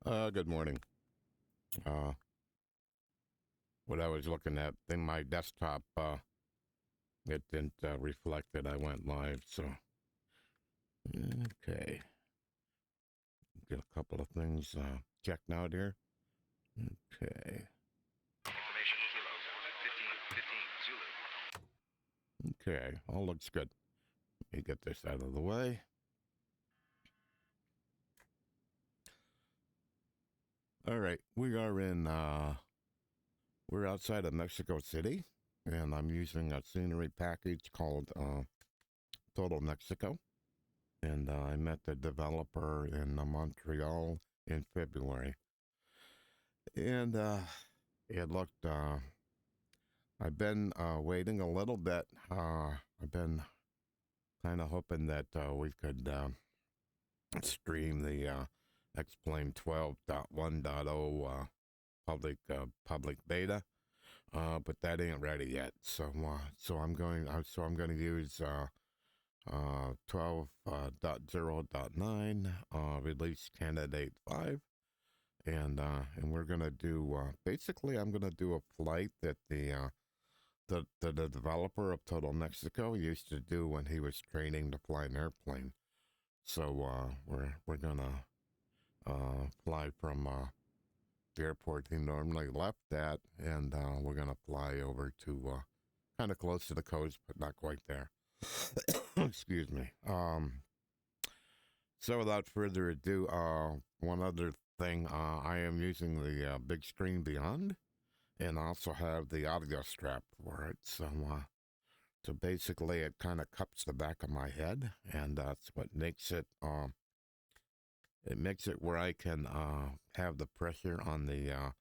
Good morning. Uh, what I was looking at in my desktop, it didn't reflect that I went live, so okay. Get a couple of things checked out here. Okay. Information Kilo 1515 Zulu. Okay, all looks good. Let me get this out of the way. All right, we're outside of Mexico City, and I'm using a scenery package called Total Mexico. And I met the developer in Montreal in February. And it looked, I've been waiting a little bit. I've been kind of hoping that we could stream the Explain 12.1.0 public beta, but that ain't ready yet. So I'm going to use 12.0.9 release candidate 5. And we're gonna do basically I'm gonna do a flight that the developer of Total Mexico used to do when he was training to fly an airplane. So we're gonna fly from the airport he normally left at, and we're gonna fly over to kind of close to the coast, but not quite there. Excuse me. So without further ado, one other thing, I am using the Bigscreen Beyond, and also have the audio strap for it. So basically, it kind of cups the back of my head, and that's what makes it. It makes it where I can have the pressure on the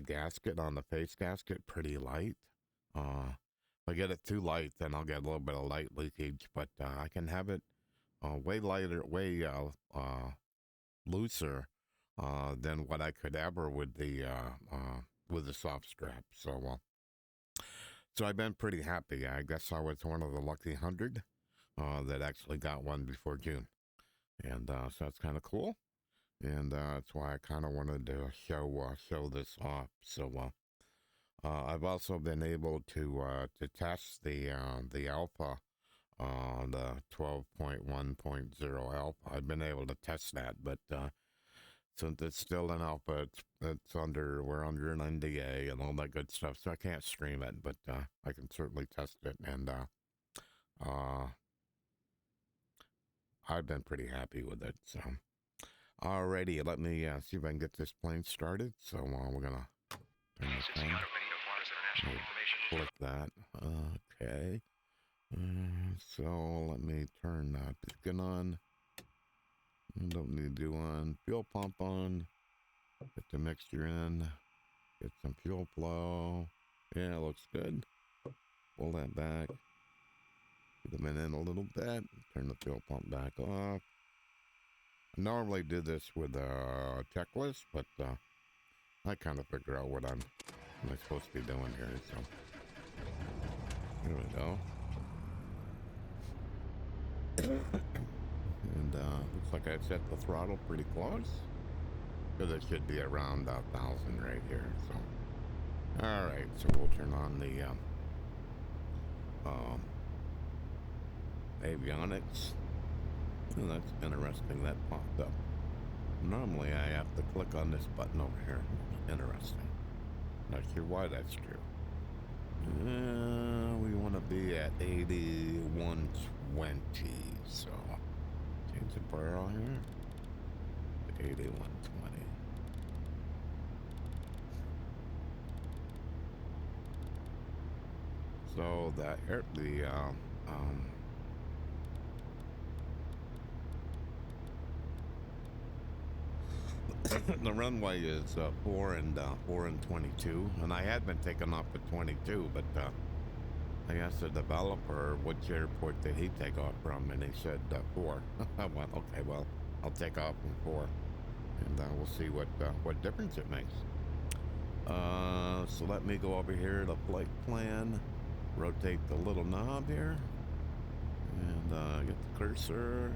gasket, on the face gasket, pretty light. If I get it too light, then I'll get a little bit of light leakage. But I can have it way lighter, way looser than what I could ever with the soft strap. So I've been pretty happy. I guess I was one of the lucky 100 that actually got one before June, and so that's kind of cool. And that's why I kind of wanted to show this off. So I've also been able to test the alpha. The 12.1.0 alpha. I've been able to test that, but since it's still an alpha, we're under an NDA and all that good stuff, so I can't stream it, but I can certainly test it, and I've been pretty happy with it. So, alrighty, let me see if I can get this plane started. So we're gonna turn this on. Click that. Okay. So let me turn beacon on. Don't need to do on. Fuel pump on. Get the mixture in. Get some fuel flow. Yeah, looks good. Pull that back. Get them in a little bit. Turn the fuel pump back off. I normally do this with a checklist, but I kind of figure out what I'm supposed to be doing here. So here we go. And looks like I set the throttle pretty close, because it should be around 1,000 right here. So, all right, so we'll turn on the avionics. Oh, that's interesting. That popped up. Normally, I have to click on this button over here. Interesting. Not sure why that's true. We want to be at 8120, so change the barrel here to 8120. So the runway is 4 and 22, and I had been taking off at 22, but I asked the developer which airport did he take off from, and he said 4. I went, okay, well, I'll take off from 4, and we'll see what difference it makes. So let me go over here to flight plan, rotate the little knob here, and get the cursor,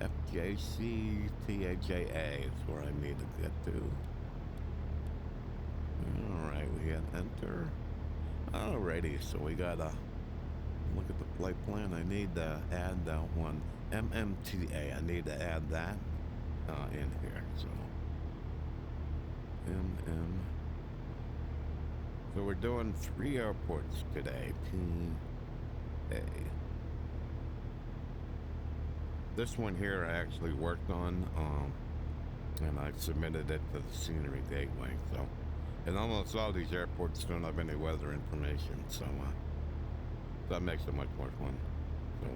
MMJC-MMTA is where I need to get to. Alright, we hit enter. Alrighty, so we gotta look at the flight plan. I need to add that one. MMTA, I need to add that in here, so. So we're doing 3 airports today. PA. This one here I actually worked on, and I submitted it to the Scenery Gateway. So, and almost all these airports don't have any weather information, so that makes it much more fun. So,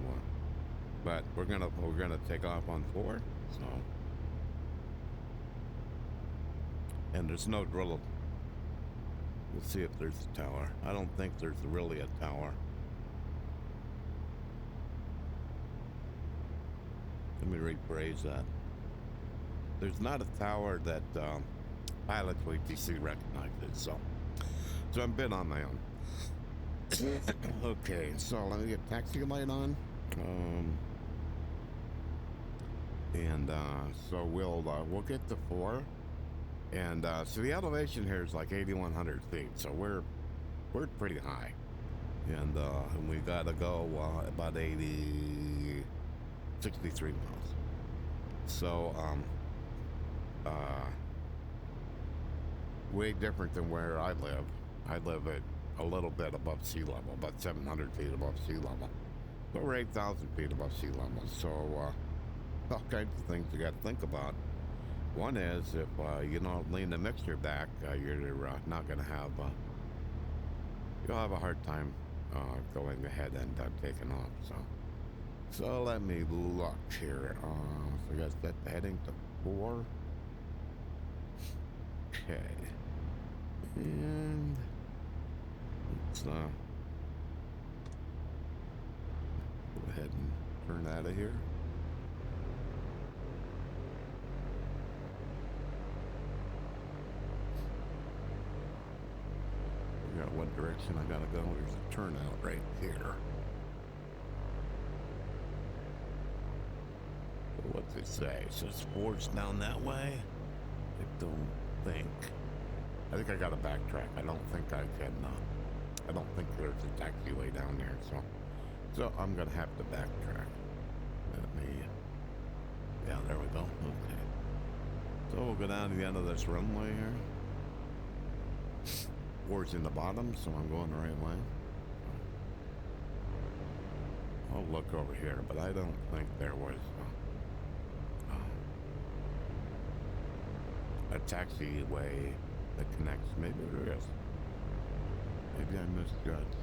but we're gonna take off on 4. So, and there's no drill. We'll see if there's a tower. I don't think there's really a tower. Let me rephrase that. There's not a tower that pilots ATC recognizes, so I'm a bit on my own. Okay, so let me get taxi light on. So we'll get to 4. And so the elevation here is like 8,100 feet, so we're pretty high, and we gotta go about 63 miles. So way different than where I live. I live at a little bit above sea level, about 700 feet above sea level. But we're 8,000 feet above sea level, so all kinds of things you got to think about. One is if you don't lean the mixture back, you're not going to have, you'll have a hard time going ahead and taking off. So let me look here. So I got that heading to 4. Okay. And let's go ahead and turn out of here. Figure out what direction I gotta go. There's a turnout right here. So what's it say? It says 4's down that way? I don't think. I think I gotta backtrack. I don't think I can, I don't think there's a taxiway down there, so I'm gonna have to backtrack. Let me, yeah, there we go, okay. So we'll go down to the end of this runway here. 4's in the bottom, so I'm going the right way. I'll look over here, but I don't think there was a taxiway that connects. Maybe there is. Maybe I misjudged.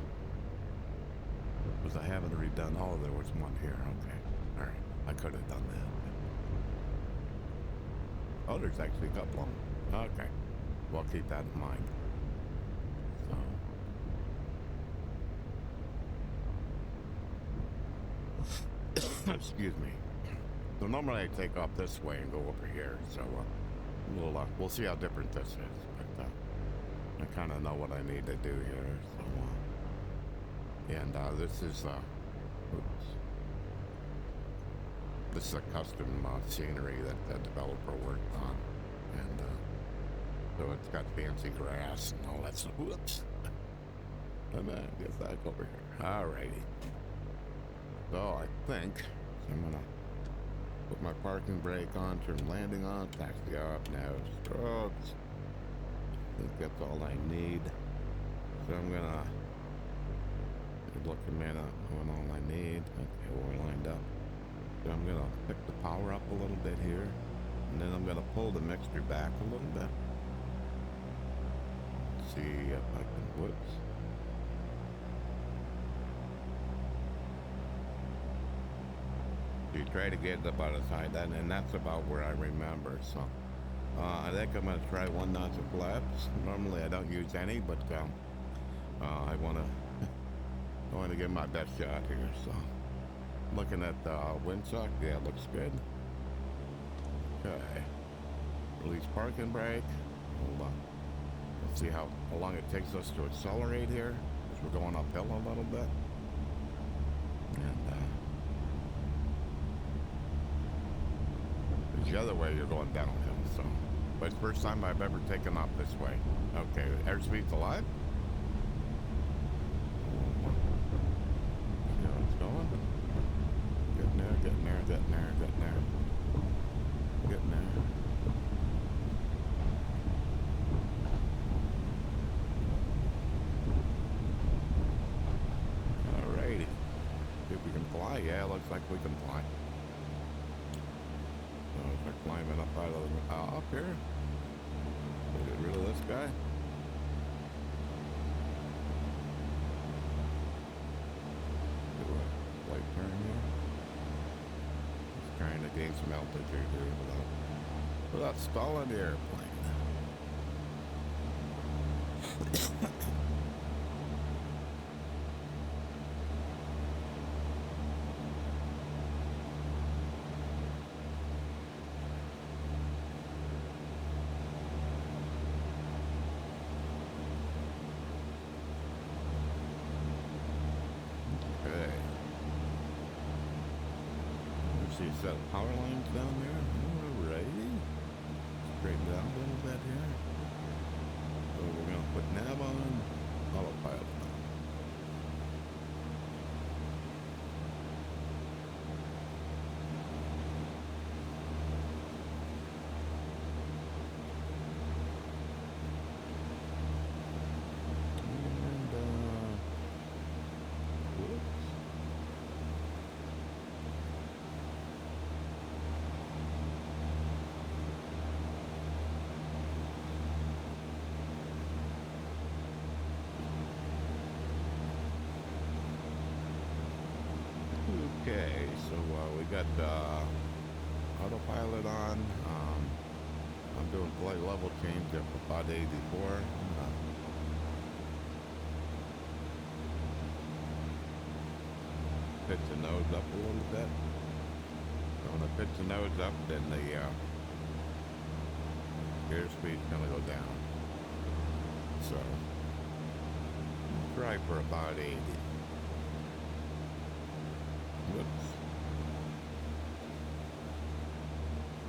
Because I haven't redone. Oh, there was one here. Okay. All right. I could have done that. Oh, there's actually a couple of them. Okay. Well, keep that in mind. So. Excuse me. So normally I take off this way and go over here. So we'll see how different this is. But I kind of know what I need to do here. So and this is this is a custom scenery that the developer worked on, and so it's got fancy grass and all that stuff. Whoops. And then get back over here. Alrighty. So I think I'm gonna put my parking brake on, turn landing on, taxi off, now strobes. I think that's all I need. So I'm gonna look a minute on all I need. Okay, we're lined up. So I'm gonna pick the power up a little bit here, and then I'm gonna pull the mixture back a little bit. See if I can, whoops. You try to get about as high that, and that's about where I remember. So I think I'm gonna try 1 notch of flaps. Normally I don't use any, but I wanna give my best shot here. So looking at the windsock, yeah, it looks good. Okay, release parking brake. Hold on. Let's see how long it takes us to accelerate here, because we're going uphill a little bit. And The other way, you're going downhill. So, but it's the first time I've ever taken off this way. Okay, airspeed's alive. See how it's going. Getting there, getting there, getting there, getting there, getting there. Alrighty. See if we can fly. Yeah, looks like we can fly. So if we're climbing up out of the, up here. Get rid of this guy. Do a light turn here. Just trying to gain some altitude here without stalling the airplane. See a set of power lines down there. Alrighty. Straighten it out a little bit here. So we're going to put nav on, autopilot on. Okay, so we got autopilot on. I'm doing flight level change up about 84. Pitch the nose up a little bit. So when I pitch the nose up, then the airspeed's gonna go down. So try for about 80. Whoops.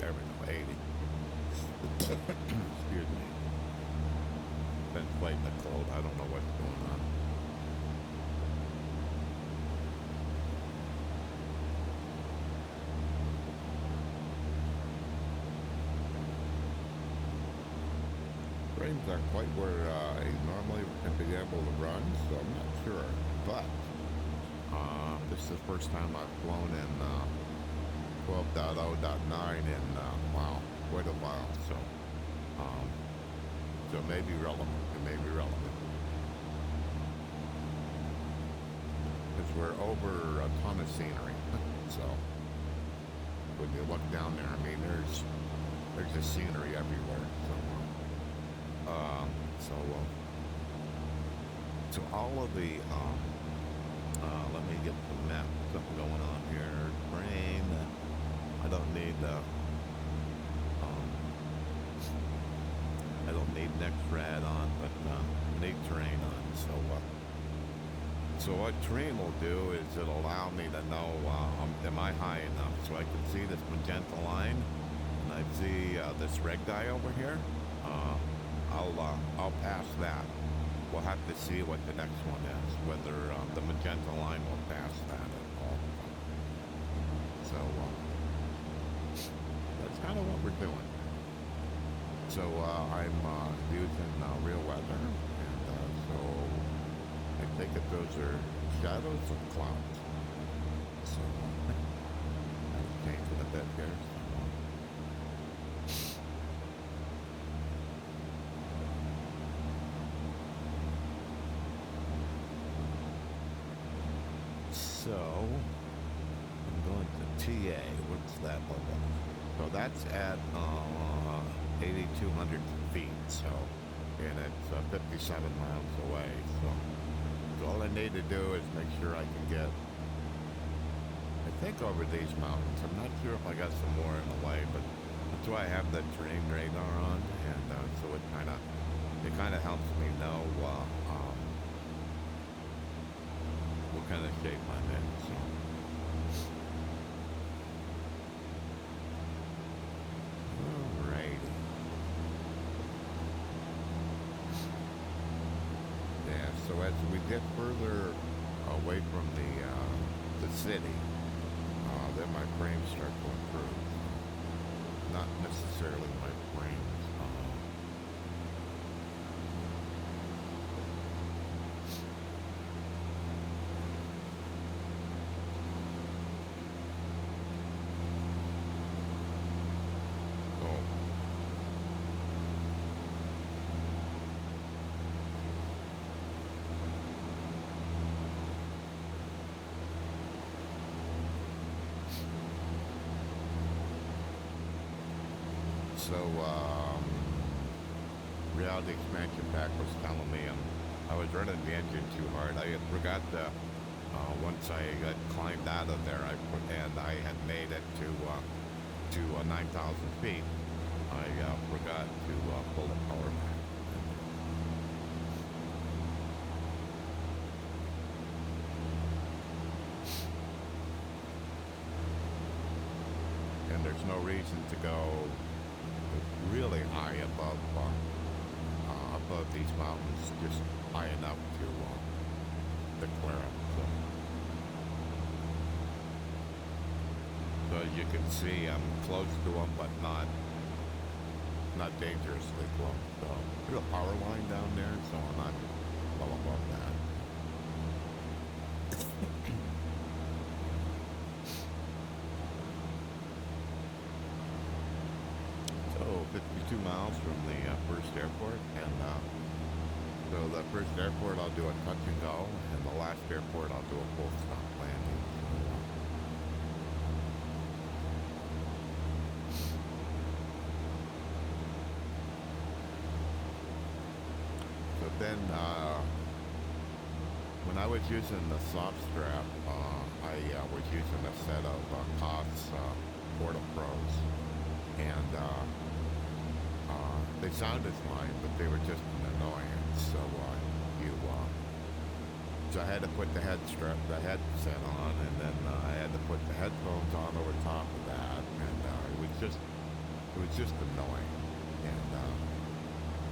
There we go, 80. Excuse me. Been fighting the cold. I don't know what's going on. Frames aren't quite where I normally can be able to run, so I'm not sure. But this is the first time I've flown in 12.0.9 in, wow, quite a while. So it may be relevant. It may be relevant. Because we're over a ton of scenery. So when you look down there, I mean, there's just scenery everywhere. So all of the let me get the map, something going on here. Terrain. I don't need next rad on, but I need terrain on. So what terrain will do is it'll allow me to know am I high enough, so I can see this magenta line, and I see this red guy over here. I'll pass that. We'll have to see what the next one is, whether the magenta line will pass that at all. So that's kind of what we're doing. So I'm using real weather, and so I think it those are shadows of clouds. So I'm changing a bit here. So I'm going to TA. What's that level? So that's at 8,200 feet. So, and it's 57 miles away. So all I need to do is make sure I can get, I think, over these mountains. I'm not sure if I got some more in the way, but that's why I have the terrain radar on, and so it kind of helps me know what kind of shape I'm in. So as we get further away from the city, then my frames start to improve. Not necessarily my frames. So, Reality Expansion Pack was telling me I was running the engine too hard. I had forgot to, once I got climbed out of there, and I had made it to 9,000 feet, I forgot to pull the power back. And there's no reason to go really high above these mountains, just high enough to clear up. So as you can see, I'm close to them, but not dangerously close. So there's a power line down there, so I'm not well above that. So 52 miles from the first airport, and so the first airport I'll do a touch and go, and the last airport I'll do a full stop landing. So then, when I was using the soft strap, I was using a set of COS Porta Pros, and they sounded fine, but they were just an annoyance. So so I had to put the headset on, and then I had to put the headphones on over top of that, and it was just annoying. And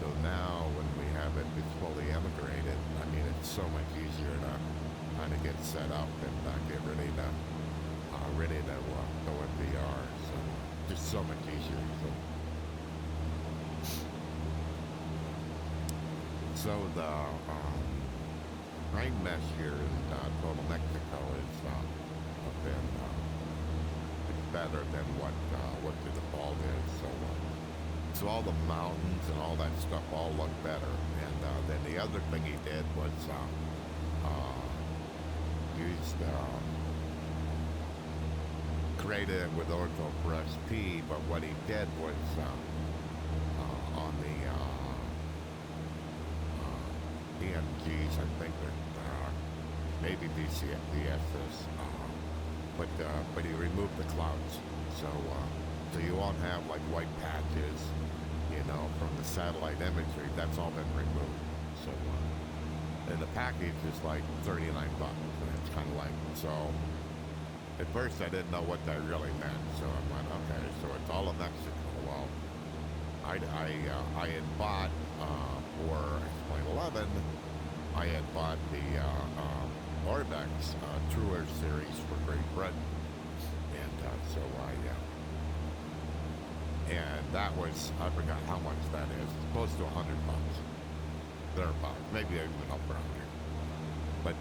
so now when we have it, it's fully integrated. I mean, it's so much easier to kind of get set up and get ready to go in VR. So just so much easier. So the rain mesh here in Total Mexico is it's better than what the default is. So all the mountains and all that stuff all look better. And then the other thing he did was used created it with OrthoPress P, but what he did was on the PMGs, I think that maybe VSS, but he removed the clouds, so you won't have like white patches, from the satellite imagery. That's all been removed. So and the package is like $39, and it's kind of like, so at first I didn't know what that really meant. So I went, okay, so it's all of Mexico. Well, I had bought for X.11, I had bought the Orbex Truer series for Great Britain, and so and that was, I forgot how much that is, close to $100. Thereabouts, maybe even over 100. But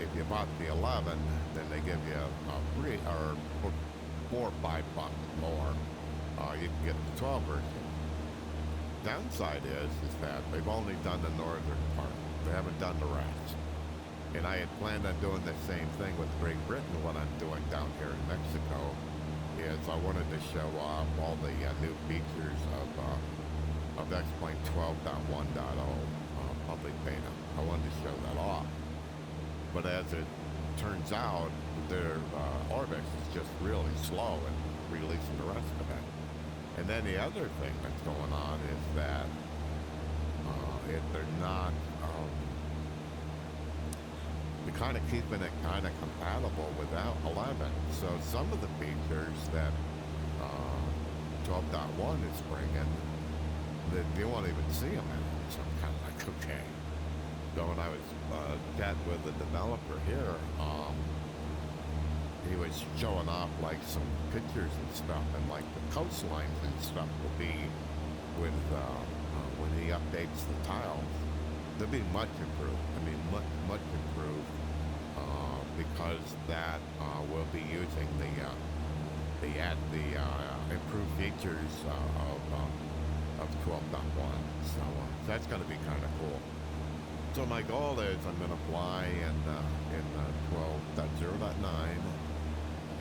if you bought the 11, then they give you free, or for $4 or $5 more, you can get the 12 version. Downside is that they've only done the northern part. They haven't done the rest. And I had planned on doing the same thing with Great Britain. What I'm doing down here in Mexico is I wanted to show off all the new features of X-Plane 12.1.0 public beta. I wanted to show that off. But as it turns out, their Orbex is just really slow in releasing the rest of it. And then the other thing that's going on is that they're not, they're kind of keeping it kind of compatible without 11. So some of the features that 12.1 is bringing, you won't even see them in it. So I'm kind of like, okay. So when I was chatting with the developer here, he was showing off like some pictures and stuff, and like the coastlines and stuff will be with when he updates the tiles, they'll be much improved. I mean, much improved because that will be using the improved features of 12.1. So that's going to be kind of cool. So my goal is I'm going to fly in 12.0.9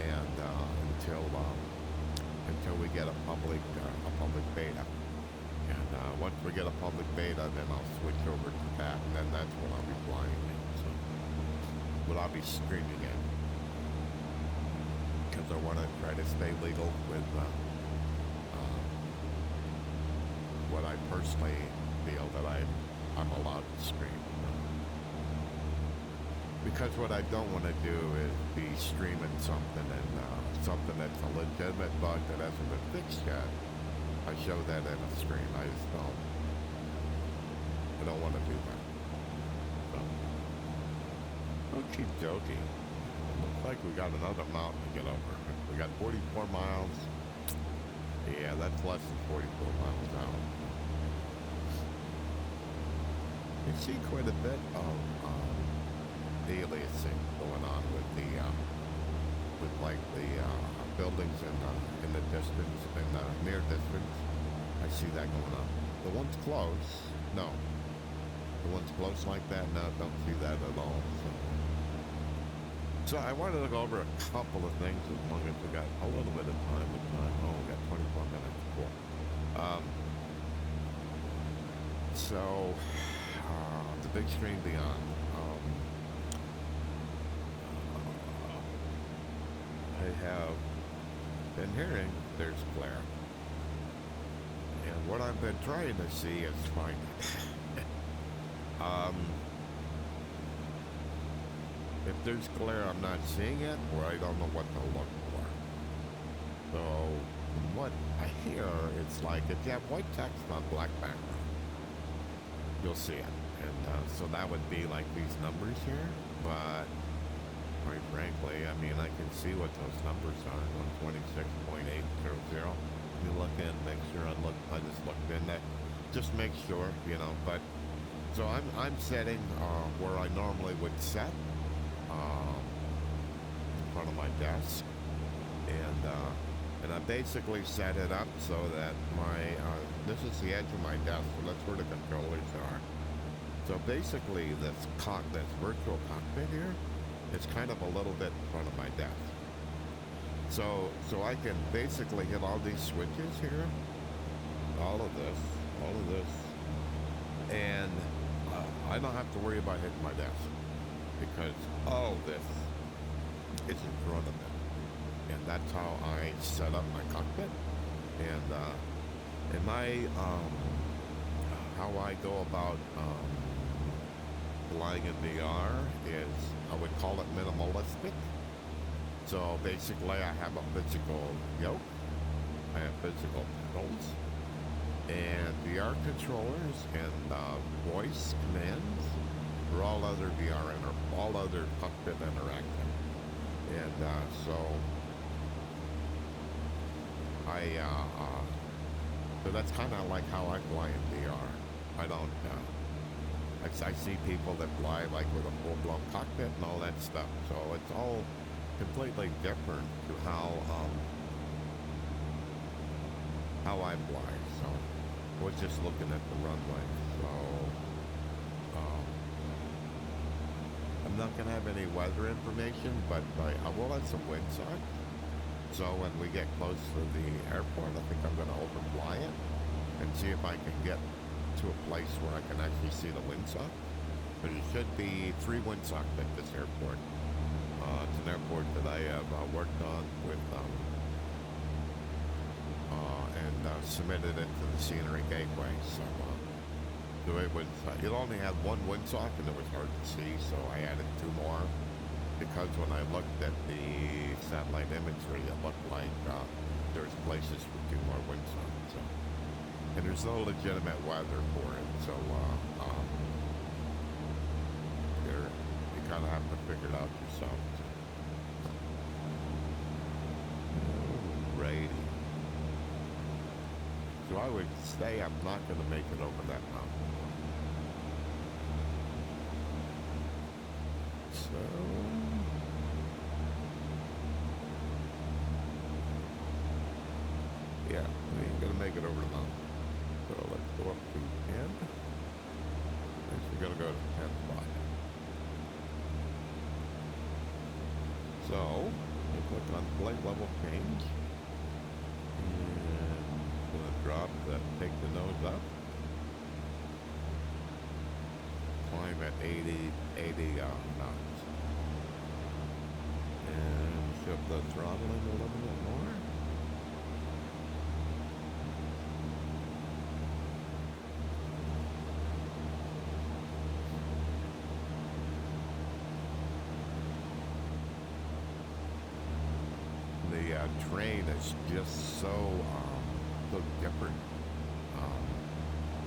and until we get a public beta. And once we get a public beta, then I'll switch over to that, and then that's when I'll be flying in. So, but I'll be streaming it because I want to try to stay legal with what I personally feel that I'm allowed to stream. Because what I don't want to do is be streaming something and something that's a legitimate bug that hasn't been fixed yet. I show that in a stream. I just don't. I don't want to do that. So, okie dokie. Looks like we got another mountain to get over. We got 44 miles. Yeah, that's less than 44 miles out. You see quite a bit of aliasing going on with the buildings in the distance, in the near distance. I see that going on. The ones close, no. The ones close like that, no, don't see that at all. So I wanted to go over a couple of things as long as we got a little bit of time. Oh, we got 24 minutes. Cool. So the big screen beyond. I have been hearing there's glare. And what I've been trying to see is find it. If there's glare, I'm not seeing it, or I don't know what to look for. So what I hear, it's like if you have white text on black background, you'll see it. And so that would be like these numbers here, but quite frankly, I mean, I can see what those numbers are. 126.800. You look in, make sure I just looked in that. Just make sure, you know. But so I'm setting where I normally would set in front of my desk, and I basically set it up so that this is the edge of my desk, so that's where the controllers are. So basically, this virtual cockpit here. It's kind of a little bit in front of my desk. So I can basically hit all these switches here, all of this, and I don't have to worry about hitting my desk because all this is in front of it. And that's how I set up my cockpit. And how I go about flying in VR is, I would call it minimalistic. So basically I have a physical yoke, I have physical pedals, and VR controllers and voice commands for all other all other cockpit interactive. And so that's kind of like how I fly in VR. I don't, I see people that fly like with a full-blown cockpit and all that stuff. So it's all completely different to how I fly. So I was just looking at the runway. So I'm not going to have any weather information, but I will have some windsock. So when we get close to the airport, I think I'm going to overfly it and see if I can get to a place where I can actually see the windsock. There should be 3 windsock at this airport. It's an airport that I have worked on with and submitted it to the Scenery Gateway. So it was it only had 1 windsock and it was hard to see, so I added 2 more because when I looked at the satellite imagery, it looked like there's places for 2 more windsocks. So. And there's no legitimate weather for it, so here. You kind of have to figure it out yourself. Alrighty. So I would say I'm not going to make it over that mountain. So... yeah, we ain't going to make it over the mountain. So let's go up to 10. Next we're going to go to 10 spot. So, we click on plate level change. And going to drop the, take the nose up. Climb at 80 knots. And shift the throttling a little bit more. The terrain is just so different.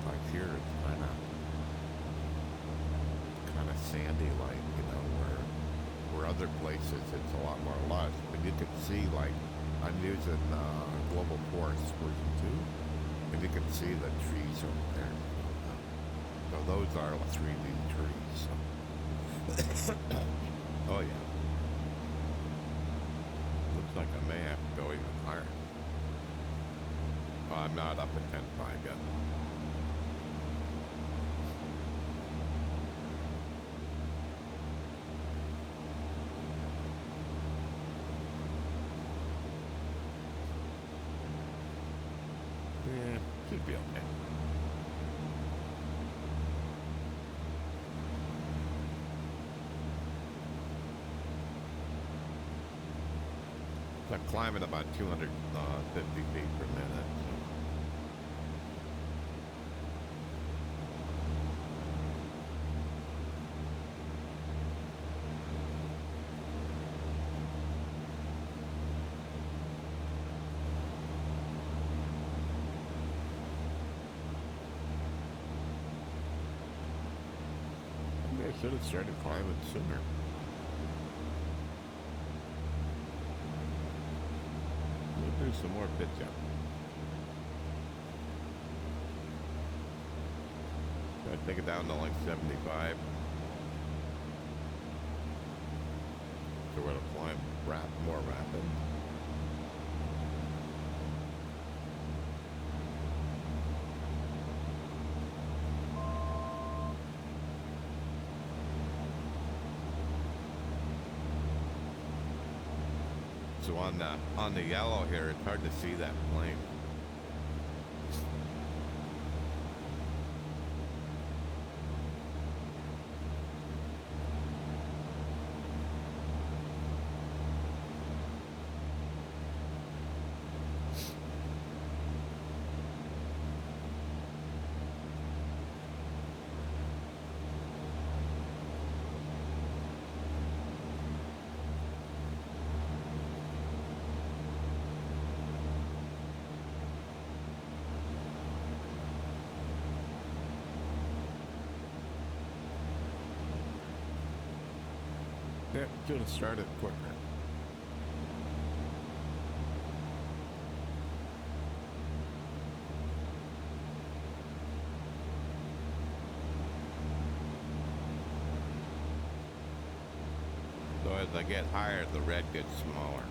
Like here, it's kind of sandy, like, you know, where other places it's a lot more lush. But you can see, like, I'm using Global Forest version 2, and you can see the trees over there. So those are 3D trees. So. Oh yeah. Looks like I may have to go even higher. Oh, I'm not up at 10.5 yet. Yeah, should be okay. I'm climbing about 250 feet per minute. Maybe I should have started climbing sooner. Do some more pitch up. Try to take it down to like 75. So we're gonna climb more rapid. So on the yellow here, it's hard to see that plane. Yeah, should have started quicker. So as I get higher, the red gets smaller.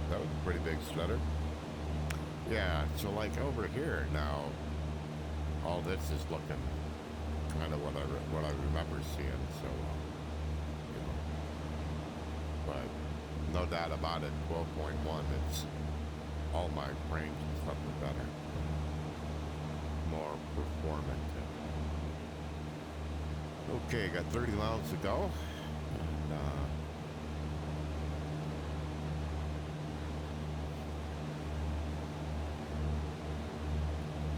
That was a pretty big stutter. Yeah, so like over here now, all this is looking kind of what I remember seeing. So, you know, but no doubt about it. 12.1, it's all my frames and stuff are better, more performant. Okay, got 30 rounds to go, and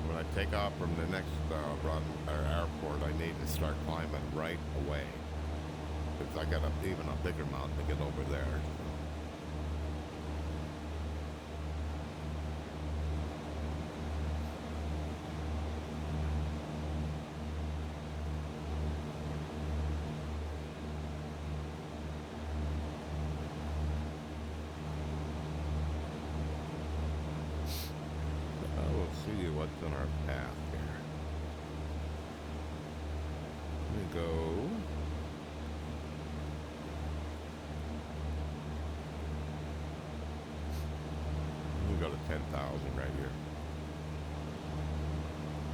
when I take off from the next run or airport, I need to start climbing right away, Because I got even a bigger mountain to get over there. We'll see what's in our path here. Let me go. Let me go to 10,000 right here.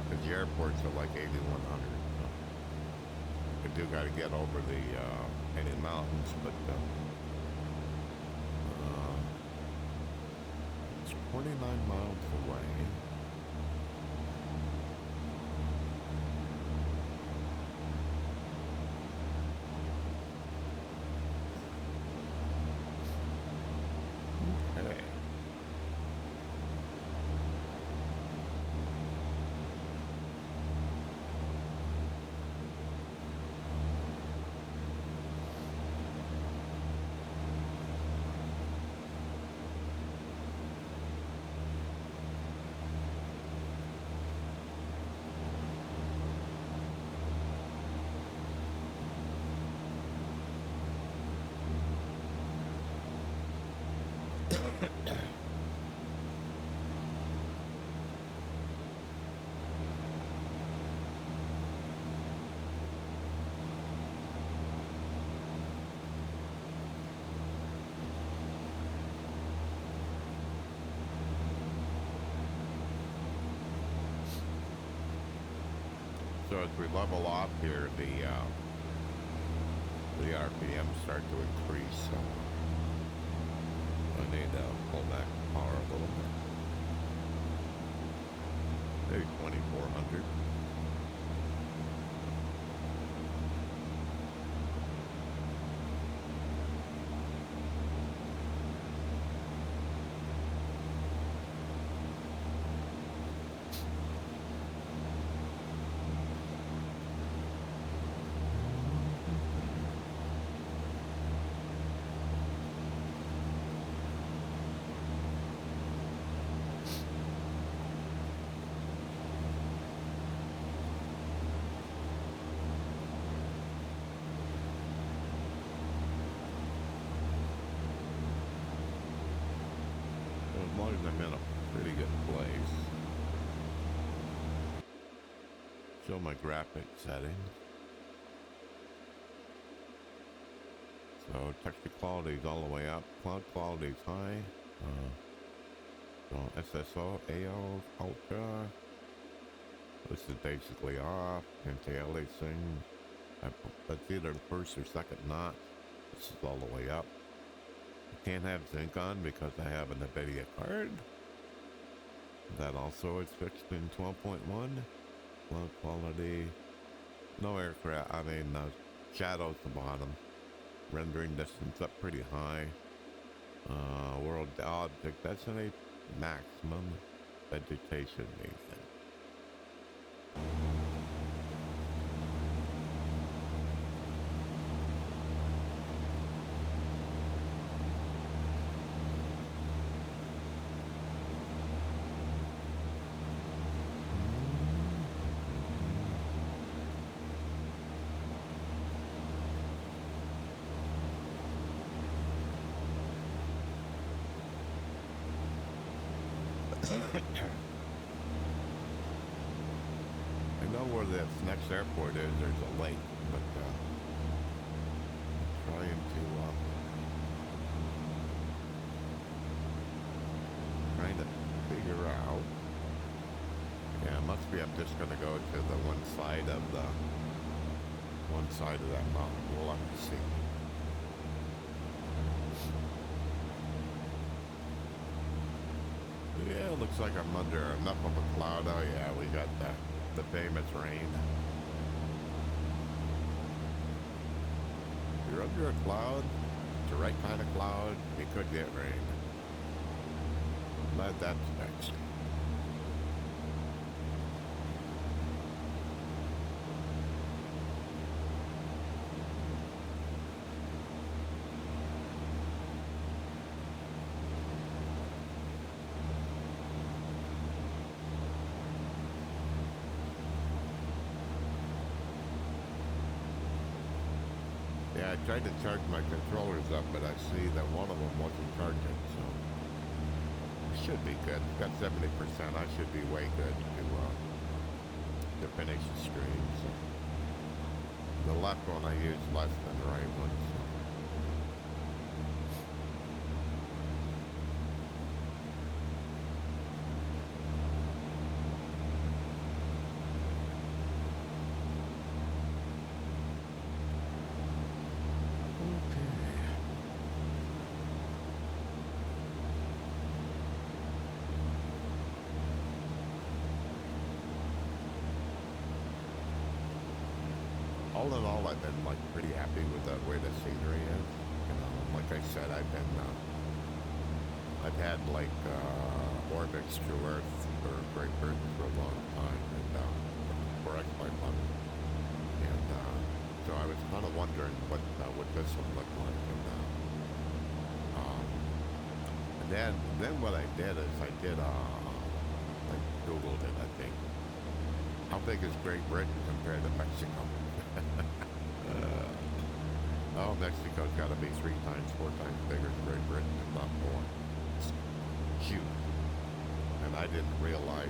Because the airports are like 8,100. So I do got to get over the any mountains, but it's 49 miles away. Okay. So as we level off here, the RPM start to increase. So I need to pull back the power a little bit. Maybe 2,400. As long as I'm in a pretty good place. Show my graphic settings. So texture quality is all the way up. Cloud quality is high. So SSO, AO, Ultra. This is basically off. Anti-aliasing. That's either the first or second notch. This is all the way up. Can't have zinc on because I have an NVIDIA card. That also is fixed in 12.1. Low quality. No aircraft. I mean, shadows at the bottom. Rendering distance up pretty high. World object. That's a maximum. Vegetation anything. I know where this next airport is. There's a lake, but trying to figure out. Yeah, it must be. I'm just gonna go to the one side of that mountain. We'll have to see. Yeah, it looks like I'm under enough of a cloud. Oh yeah, we got the famous rain. If you're under a cloud, it's the right kind of cloud, you could get rain. But that's next. tried to charge my controllers up, but I see that one of them wasn't charging, so it should be good. Got 70%. I should be way good to finish the stream. So the left one I used less than the right one. So. All in all, I've been like pretty happy with the way the scenery is. You know, like I said, I've had like orbits to Earth or Great Britain for a long time, and for my money, and so I was kind of wondering what this would look like, and then what I did is I Googled it, I think. How big is Great Britain compared to Mexico? Oh, Mexico's got to be 3 times, 4 times bigger than Great Britain, if not more. It's huge. And I didn't realize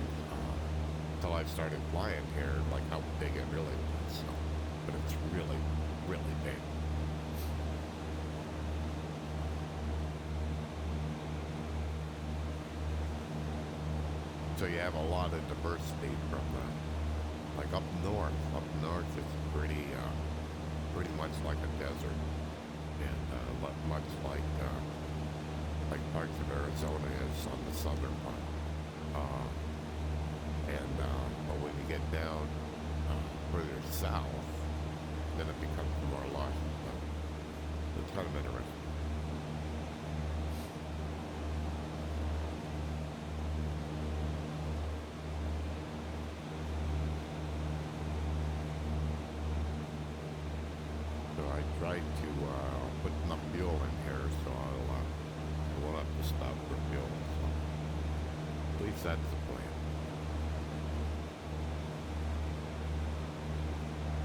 until I started flying here, like how big it really was. So, but it's really, really big. So you have a lot of diversity from like up north. Up north it's pretty much like a desert, and much like parts of Arizona is on the southern part. But when you get down further south, then it becomes more lush. So it's kind of interesting. I tried to put enough fuel in here, so I won't have to stop for fuel. So at least that's the plan.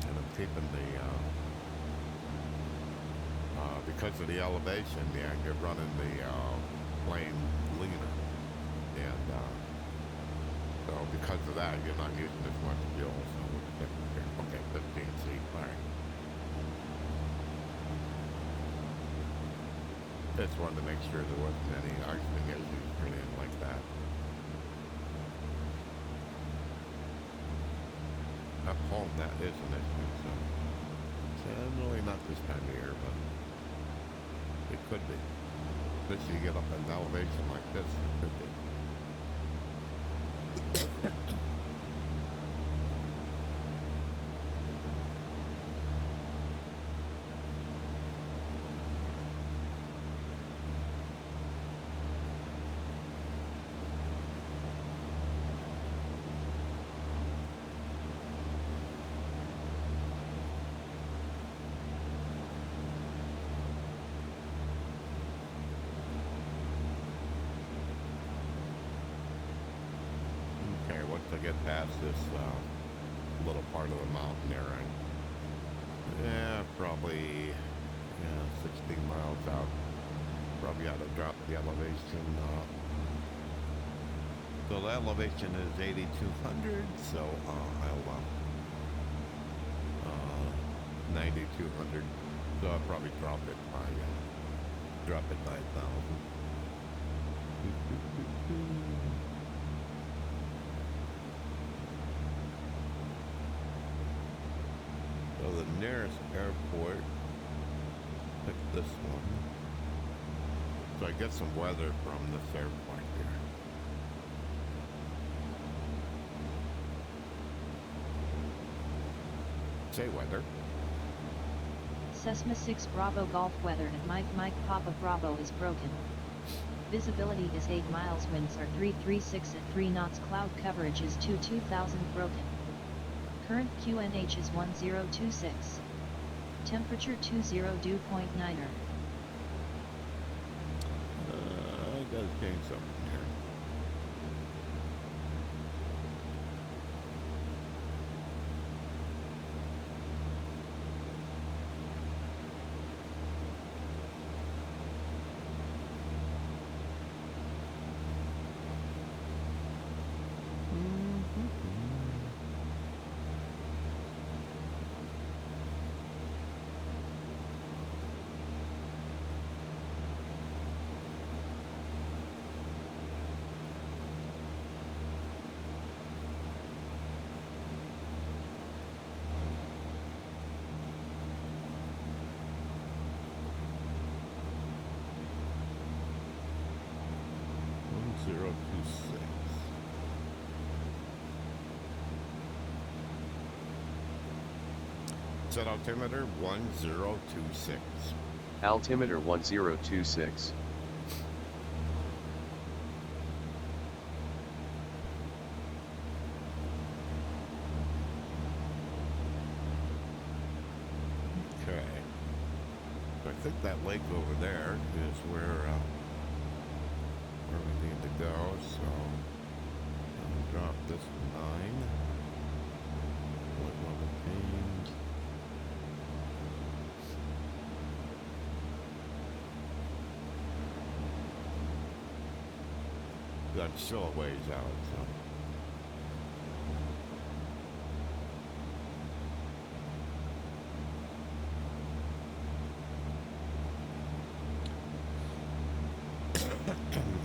And I'm keeping the because of the elevation, you're running the plane leaner, and so because of that, you're not using as much fuel. So okay, 15 seat, all right. Just wanted to make sure there wasn't any arcing issues or anything like that. Up home, that is an issue, so generally not this time of year, but it could be. Especially you get up at an elevation like this, it could be. To get past this little part of the mountain there, probably 16 miles out. Probably ought to drop the elevation. So the elevation is 8,200. So I'll 9,200. So I'll probably drop it by 1,000. So the nearest airport, pick this one. So I get some weather from this airport here. Say weather. Cessna 6 Bravo Golf weather at Mike Papa Bravo is broken. Visibility is 8 miles, winds are 336 at 3 knots, cloud coverage is 2000 broken. Current QNH is 1026. Temperature 20 dew point 9er. I gotta change something here. Set altimeter 1026. Altimeter 1026. Okay. So I think that lake over there is where we need to go. So I'll drop this 9. Point level change. That's still a ways out, so.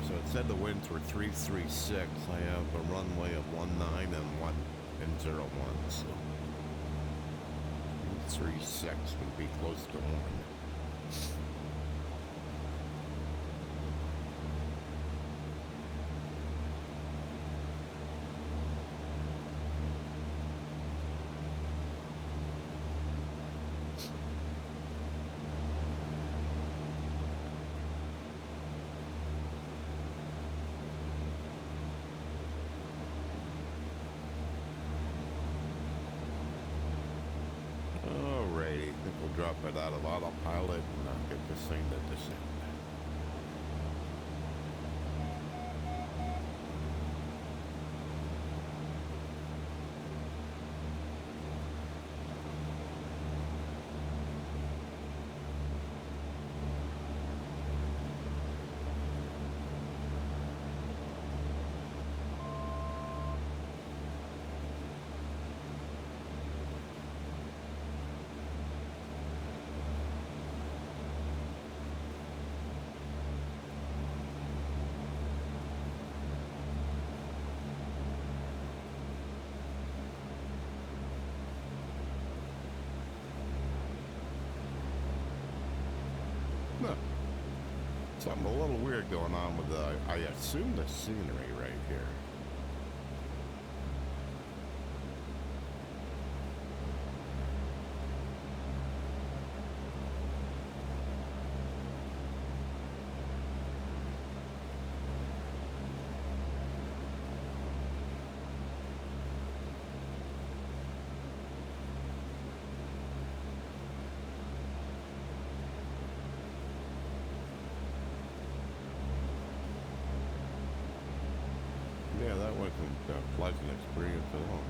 So it said the winds were 336. I have a runway of 19 and 101, so 336 would be close to 1. Alrighty, I think we'll drop it out of autopilot and get this thing to descend. Huh. Something a little weird going on with the, I assume, the scenery right here. Yeah, that wasn't a pleasant experience at all.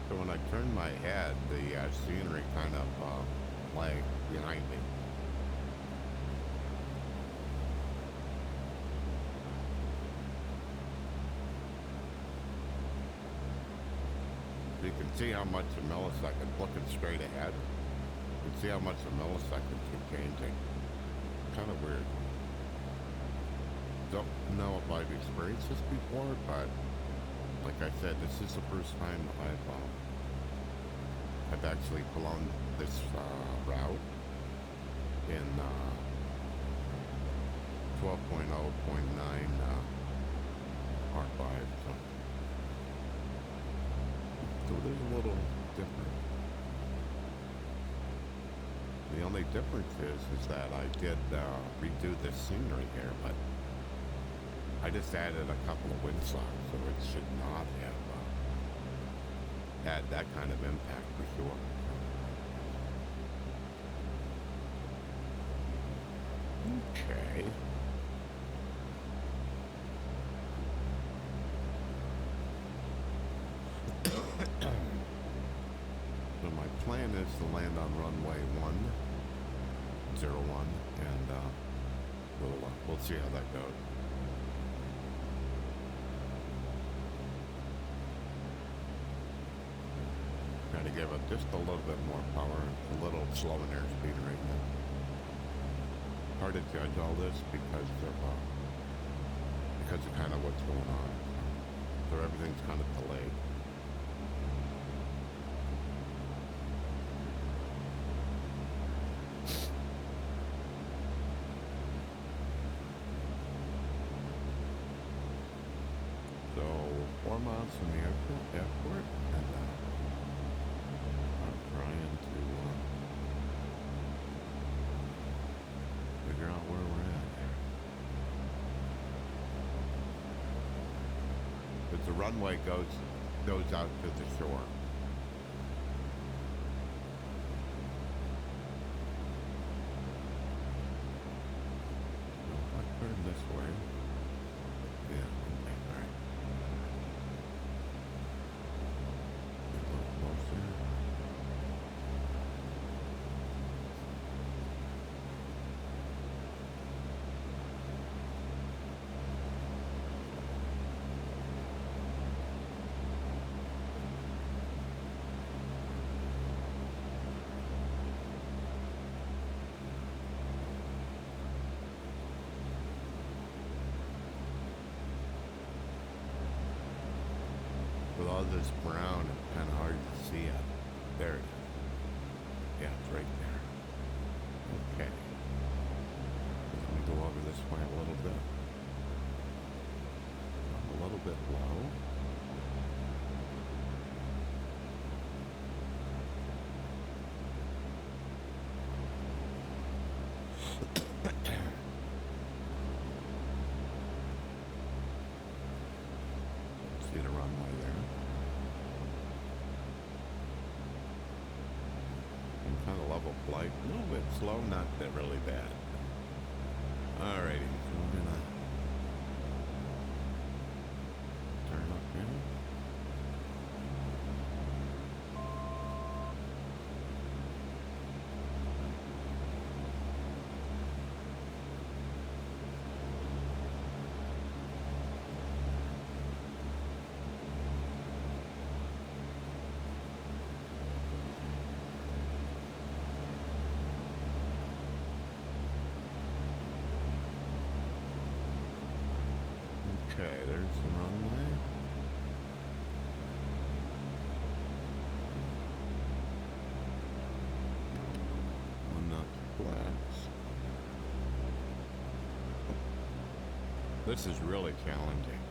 So when I turned my head, the scenery kind of lagged behind me. You can see how much a millisecond, looking straight ahead, you can see how much a millisecond keep changing. Kind of weird. Don't know if I've experienced this before, but like I said, this is the first time I've actually flown this route in 12.0.9 R5. So it is a little different. The only difference is that I did redo this scenery here, but I just added a couple of windsocks, so it should not have had that kind of impact for sure. Okay. So my plan is to land on runway 101, and we'll see how that goes. Trying to give it just a little bit more power, a little slow in airspeed right now. hard to judge all this because of kind of what's going on. So everything's kind of delayed. So 4 miles from the airport, and I'm trying to figure out where we're at. But the runway goes out to the shore. If I turn this way. Yeah, okay, all right. A little closer. With all this brown, it's kind of hard to see it. There it is. Yeah, it's right there. Okay. Let me go over this way a little bit. I'm a little bit low. See the runway there. Some kind of level flight. A little bit slow, not that really bad. Alrighty, so we're gonna turn up here. Okay, there's the runway. One up flats. This is really challenging.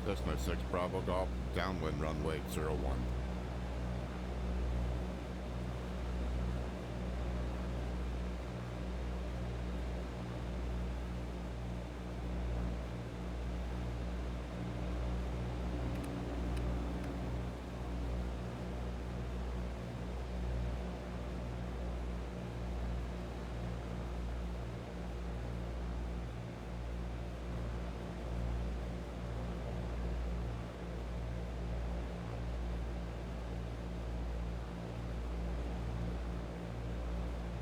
Cessna 6 Bravo Golf, downwind runway 01.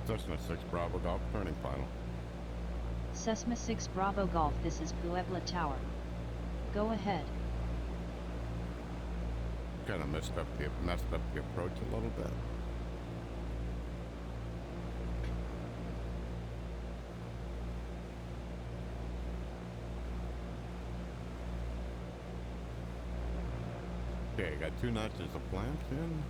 Cessna 6 Bravo Golf, turning final. Cessna 6 Bravo Golf, this is Puebla Tower. Go ahead. Kind of messed up the approach a little bit. Okay, got 2 notches of plants in.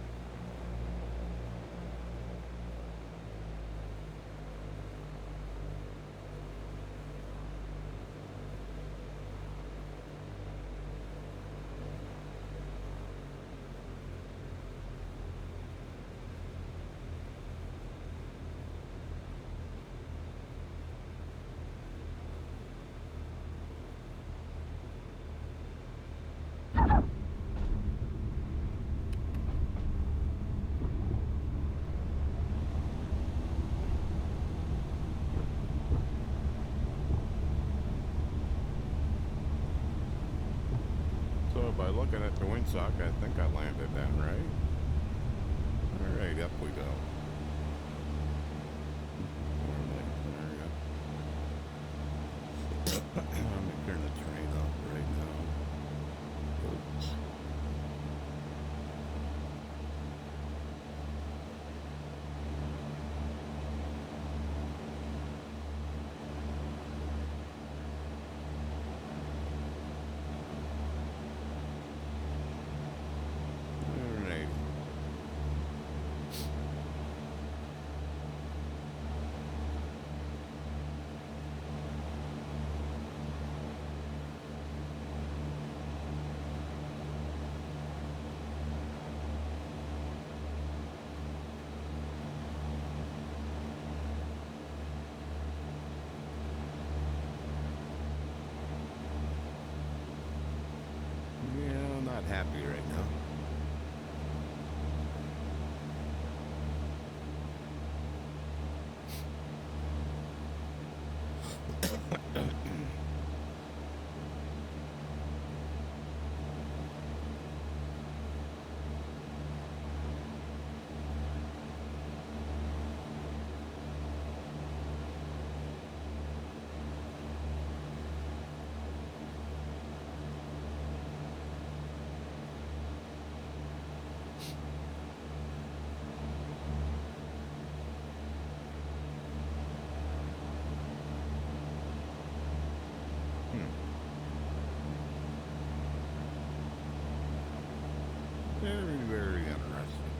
So by looking at the windsock, I think I landed then, right? Alright, up we go. There we go. Let me turn the train off. Alrighty. Yeah, I'm not happy right now. Very, very interesting.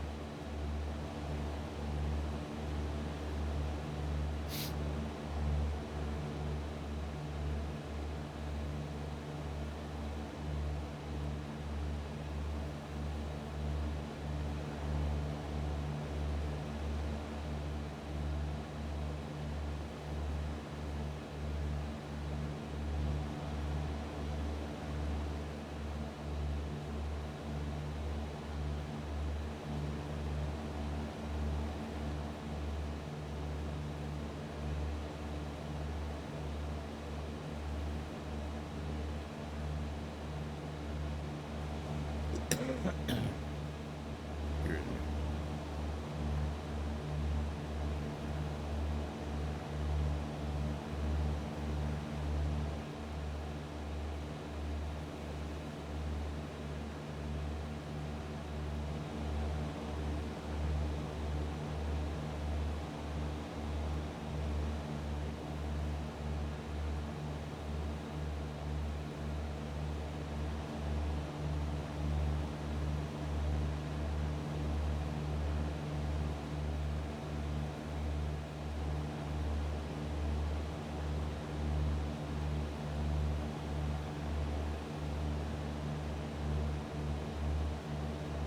Excuse me.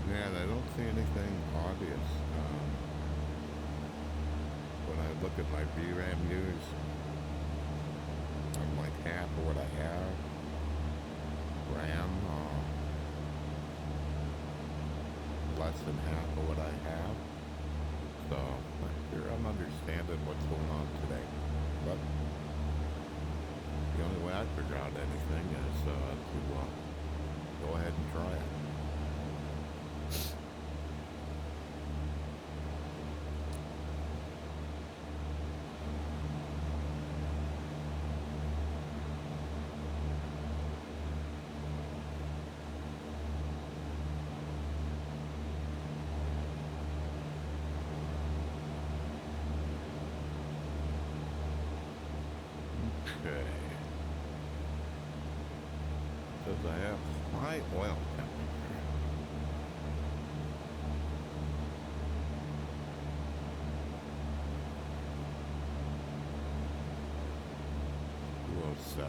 Man, I don't see anything obvious. When I look at my VRAM news, I'm like half of what I have. RAM, less than half of what I have. So, not sure I'm understanding what's going on today. But the only way I figure out anything is to go ahead and try it. Okay. Says I have high oil temperature. So.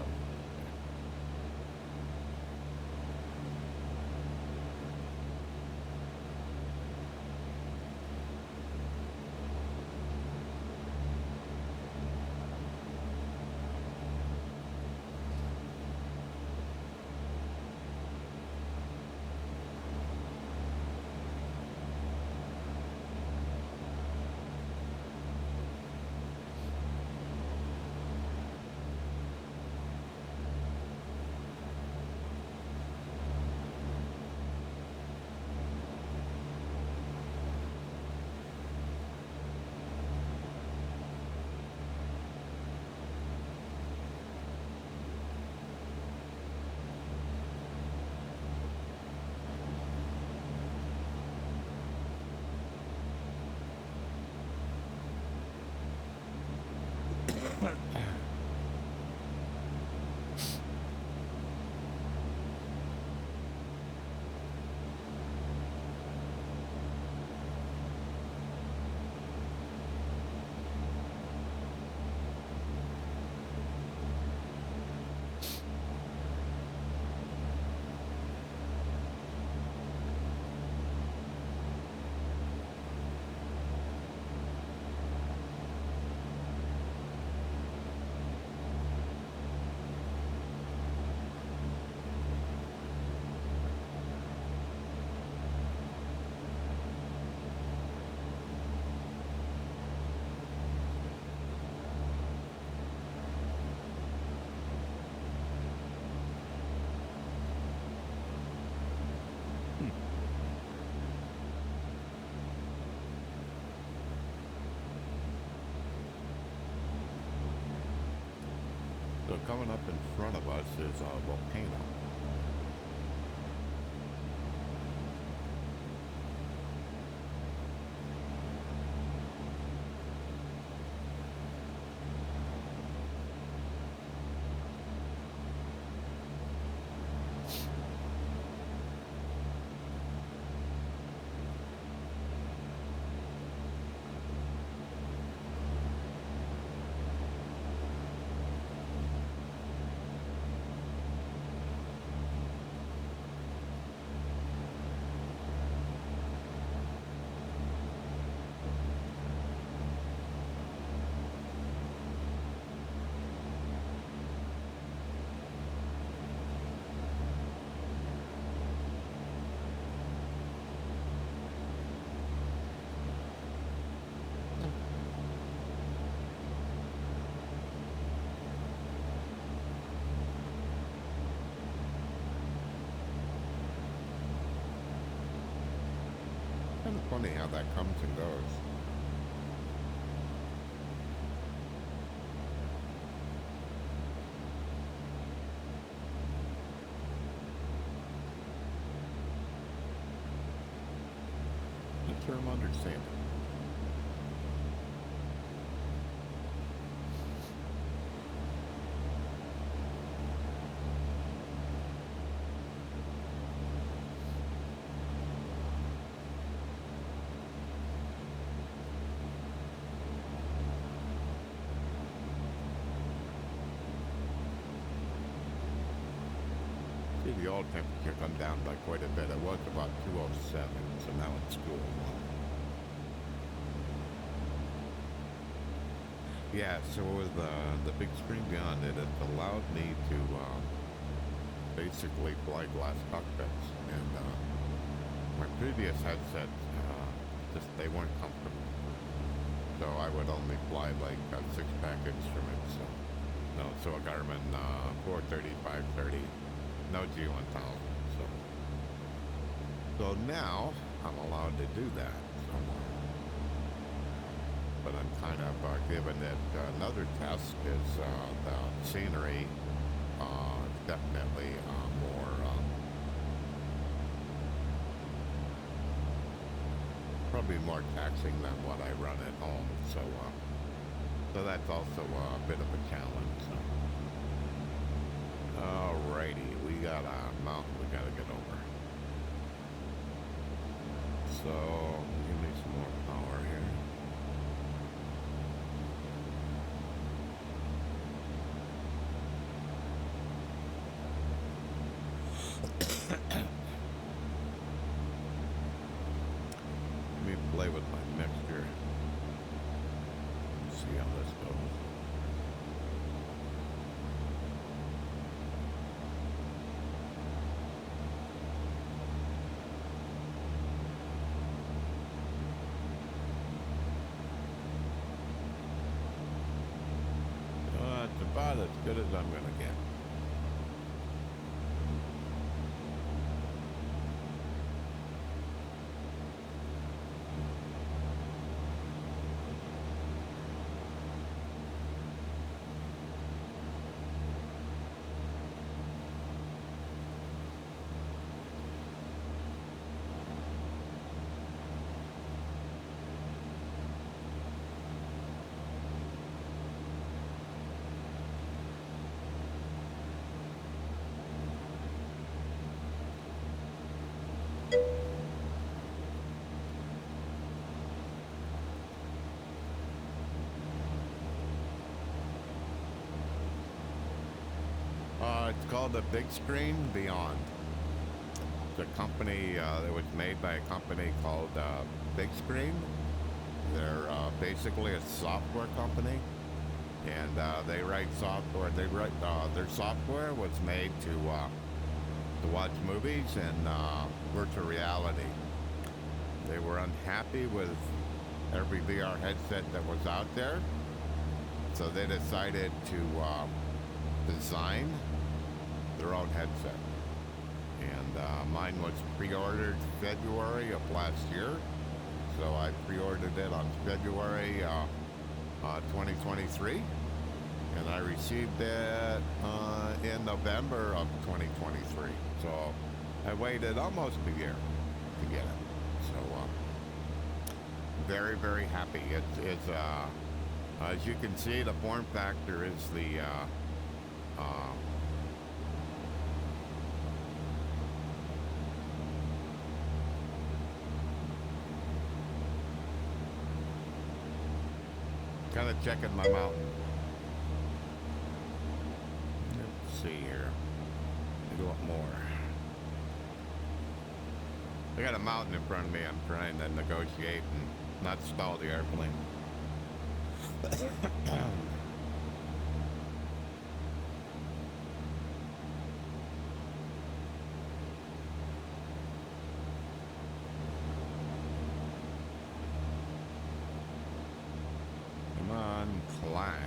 So coming up in front of us is a volcano. Kind of funny how that comes and goes. Not sure I'm understanding. See, the old temperature come down by quite a bit. It was about 207, so now it's 201. Yeah, so with the big screen beyond it, it allowed me to basically fly glass cockpits. And my previous headset, just they weren't comfortable. So I would only fly like 6-pack instruments. So, no, so a Garmin 430, 530. No G1000, so now I'm allowed to do that. So, but I'm kind of giving it another test. Is the scenery definitely more probably more taxing than what I run at home. So so that's also a bit of a challenge. So. Alrighty, we got a mountain we gotta get over. So, give me some more power here. Let me play with my mixture. See how this goes. About as good as I'm gonna get. It's called the Bigscreen Beyond. It's a company that was made by a company called Bigscreen. They're basically a software company, and they write software. Their software was made to watch movies and virtual reality. They were unhappy with every VR headset that was out there, so they decided to design their own headset. And mine was pre-ordered February of last year, so I pre-ordered it on February 2023, and I received it in November of 2023. So I waited almost a year to get it. So very, very happy. It's as you can see, the form factor is the kind of checking my mountain. Let's see here. I do want more. I got a mountain in front of me. I'm trying to negotiate and not stall the airplane. Come on, climb.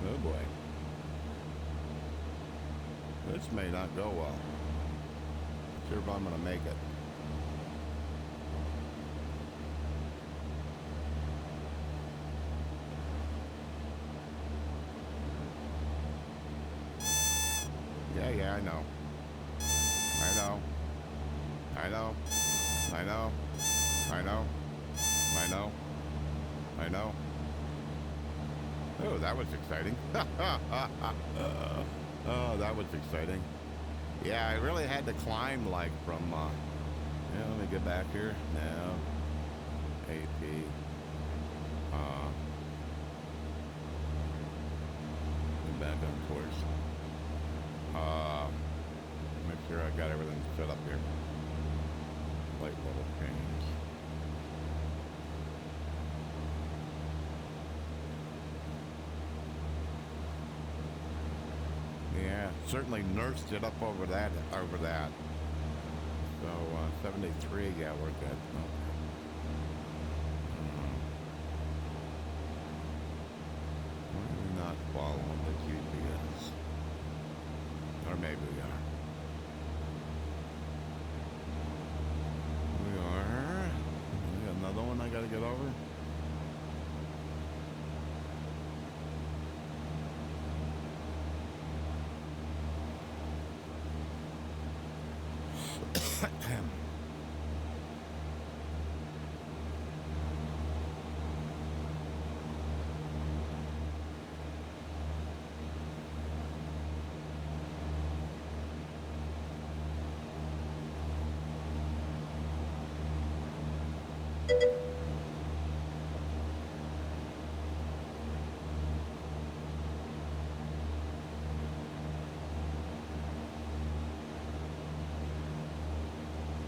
Oh boy. This may not go well. Sure if I'm gonna make it. Yeah, I know. I know. I know. I know. I know. I know. I know. Oh, that was exciting. Oh, that was exciting. Yeah, I really had to climb like from, yeah, let me get back here. Now, AP. Get back on course. Make sure I got everything set up here. Light level change. Yeah, certainly nursed it up over that. So 73, yeah, we're good. Okay. Why are we not following the GPS? Or maybe we are. We are. We got another one I gotta get over.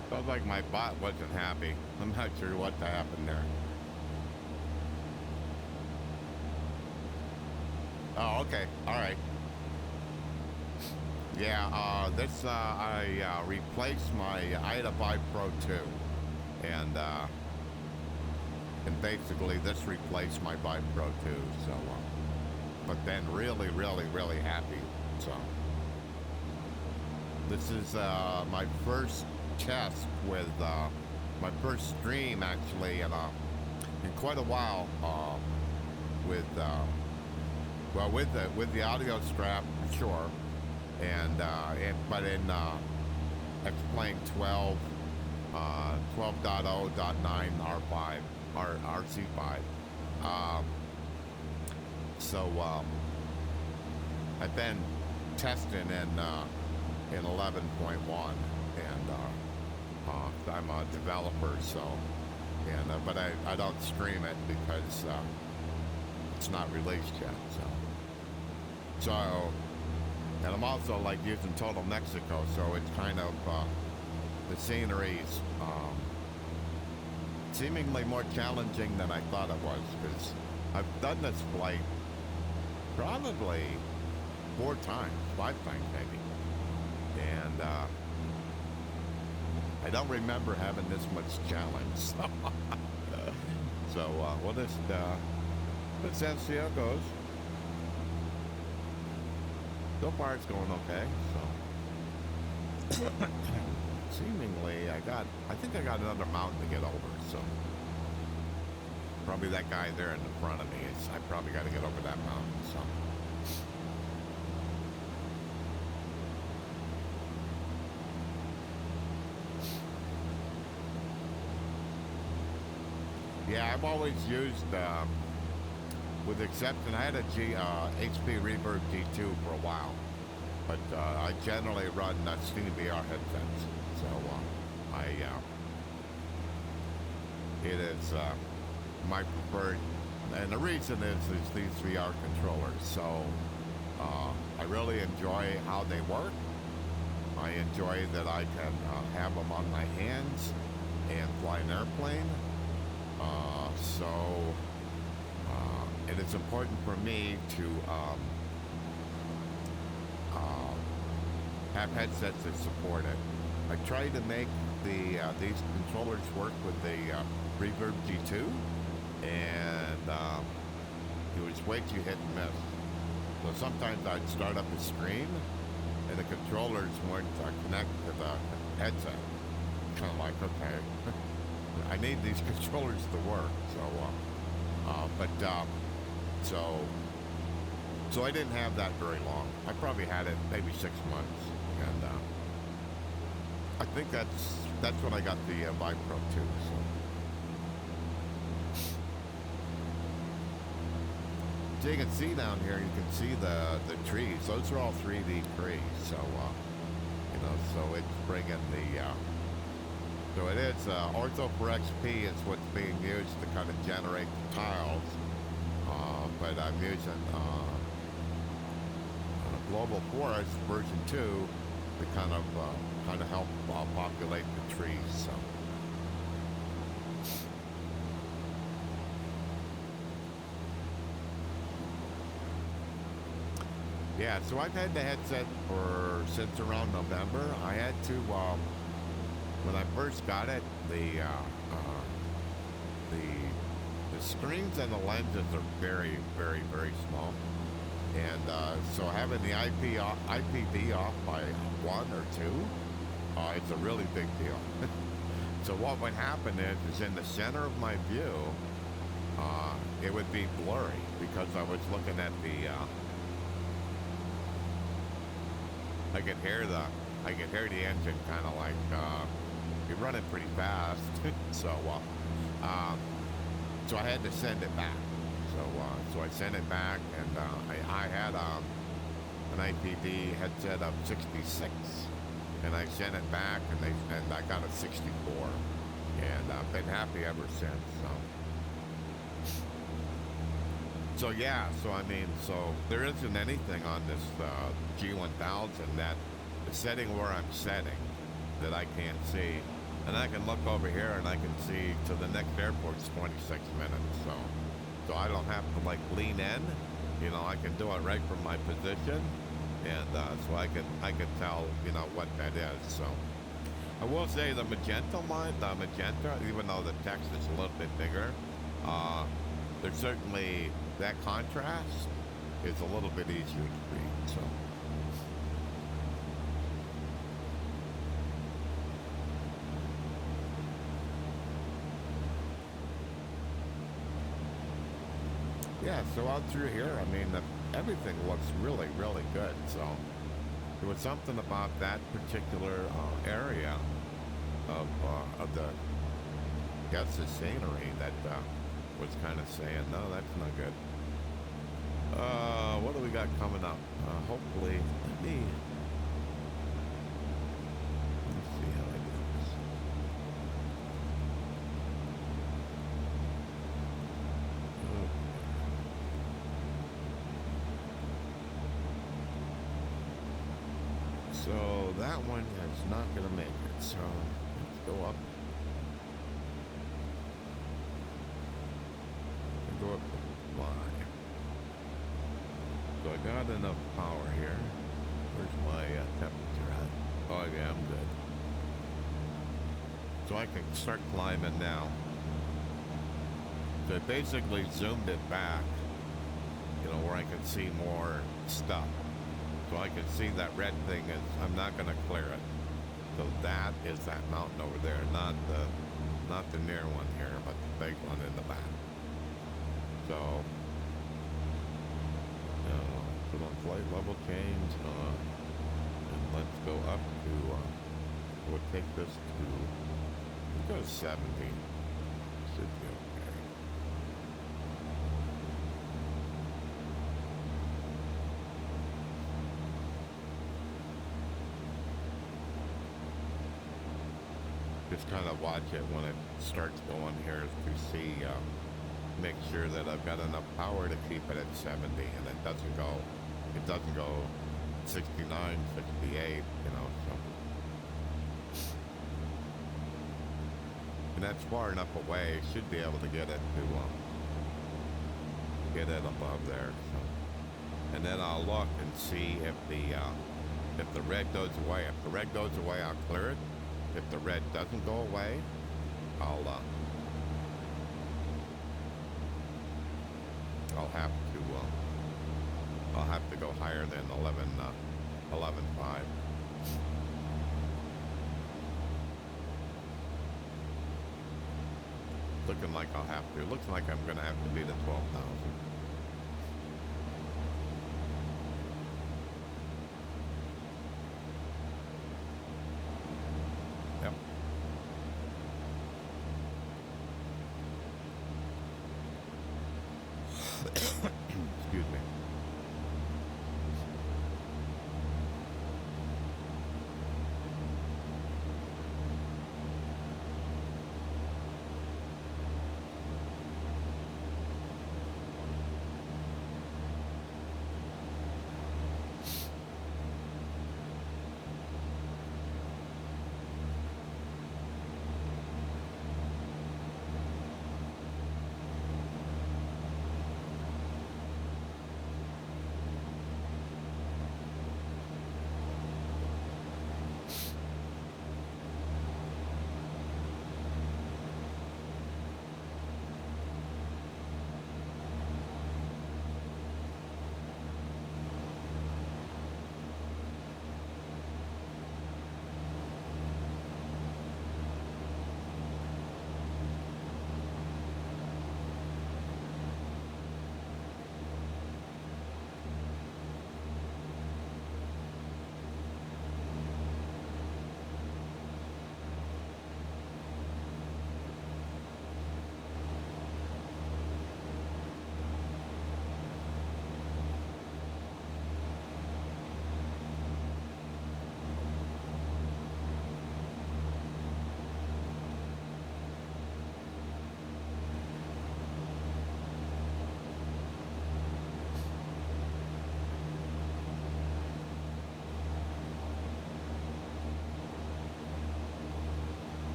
Felt like my bot wasn't happy. I'm not sure what happened there. Oh, okay. All right. Yeah, I replaced I had a Vive Pro 2, and basically this replaced my Vive Pro 2, so, but then really, really, really happy, so. This is my first test with, my first stream actually in quite a while, with the audio strap, sure. But in X-Plane 12, 12.0.9 R5, RC5. So I've been testing in 11.1, and I'm a developer, so but I don't stream it because it's not released yet. So and I'm also like using Total Mexico, so it's kind of the scenery's seemingly more challenging than I thought it was, because I've done this flight probably 4 times, 5 times maybe, and I don't remember having this much challenge. So we'll just let's see how it goes. So far it's going okay. So seemingly I think I got another mountain to get over. So probably that guy there in the front of me I probably got to get over that mountain. So. Yeah, I've always used, with exception, I had a HP Reverb G2 for a while, but I generally run SteamVR headsets. So it is my preferred, and the reason is these VR controllers. So I really enjoy how they work. I enjoy that I can have them on my hands and fly an airplane. And it's important for me to have headsets that support it. I tried to make these controllers work with the Reverb G2, and it was way too hit and miss. So sometimes I'd start up the screen, and the controllers weren't connected to the headset. Kind of like, okay. I need these controllers to work, so I didn't have that very long. I probably had it maybe 6 months, and I think that's when I got the Vive Pro 2. So you can see down here, you can see the trees. Those are all 3D trees. So so it's bringing the. So it is, Ortho for XP is what's being used to kind of generate the tiles, but I'm using Global Forest version 2 to kind of help populate the trees. So. Yeah, so I've had the headset since around November. I had to. When I first got it, the screens and the lenses are very, very, very small, and so having the IPV off by 1 or 2, it's a really big deal. So what would happen is in the center of my view, it would be blurry because I was looking at the. I could hear the engine kind of like. You're running pretty fast, so I had to send it back. So I sent it back, and I had an IPD headset of 66, and I sent it back, and I got a 64, and I've been happy ever since. So yeah, so there isn't anything on this G1000 that the setting where I'm setting that I can't see. And I can look over here and I can see to the next airport's 26 minutes. So I don't have to like lean in, I can do it right from my position. And so I can tell, what that is. So I will say the magenta line, even though the text is a little bit bigger, there's certainly that contrast is a little bit easier to read. So. Yeah, so out through here, everything looks really, really good. So there was something about that particular area of guess the scenery that was kind of saying, no, that's not good. What do we got coming up? Hopefully, let me see how I do this. So that one is not going to make it. So let's go up. Go up to Y. So I got enough power here. Where's my temperature at? Oh yeah, I'm good. So I can start climbing now. So it basically zoomed it back, you know, where I can see more stuff. So I can see that red thing is, I'm not going to clear it. So that is that mountain over there, not the near one here, but the big one in the back. So, put on flight level change, and let's go up to, we'll take this to, we'll go to 70. Should be okay. Just kind of watch it when it starts going here to see, make sure that I've got enough power to keep it at 70 and it doesn't go 69, 68, you know, so. And that's far enough away, should be able to get it to, get it above there, so. And then I'll look and see if the red goes away. If the red goes away, I'll clear it. If the red doesn't go away, I'll have to go higher than 11.5. Looking like I'll have to. Looks like I'm gonna have to be to 12,000. Yep. Excuse me.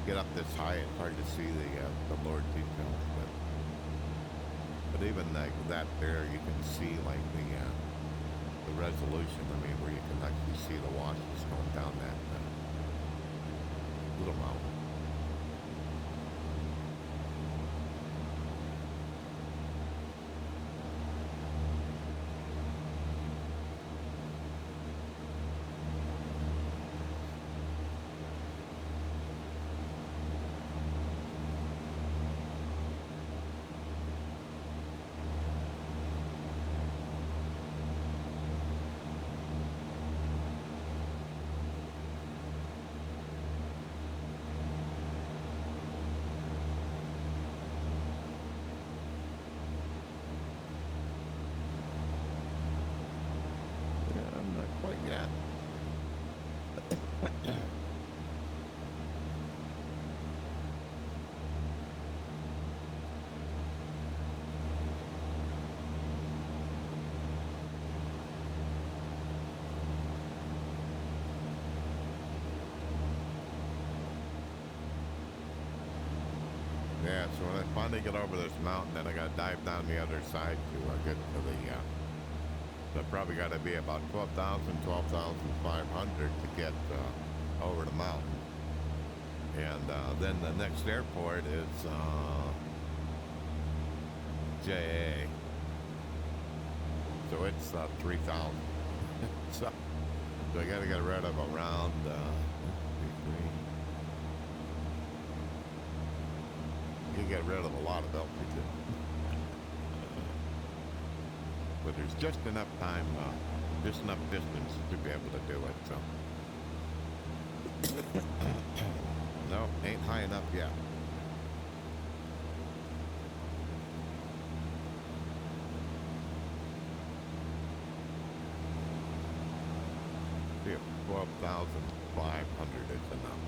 Get up this high, it's hard to see the lower details, but even that there, you can see like the resolution. I mean, where you can actually see the washes going down that little mountain. Yeah, so when I finally get over this mountain, then I gotta dive down the other side to get to the, so I probably gotta be about 12,500 to get over the mountain. And then the next airport is JA. So it's 3,000. so I gotta get rid of around, you get rid of a lot of altitude. But there's just enough time, just enough distance to be able to do it, so. No, ain't high enough yet. See if 12,500 is enough.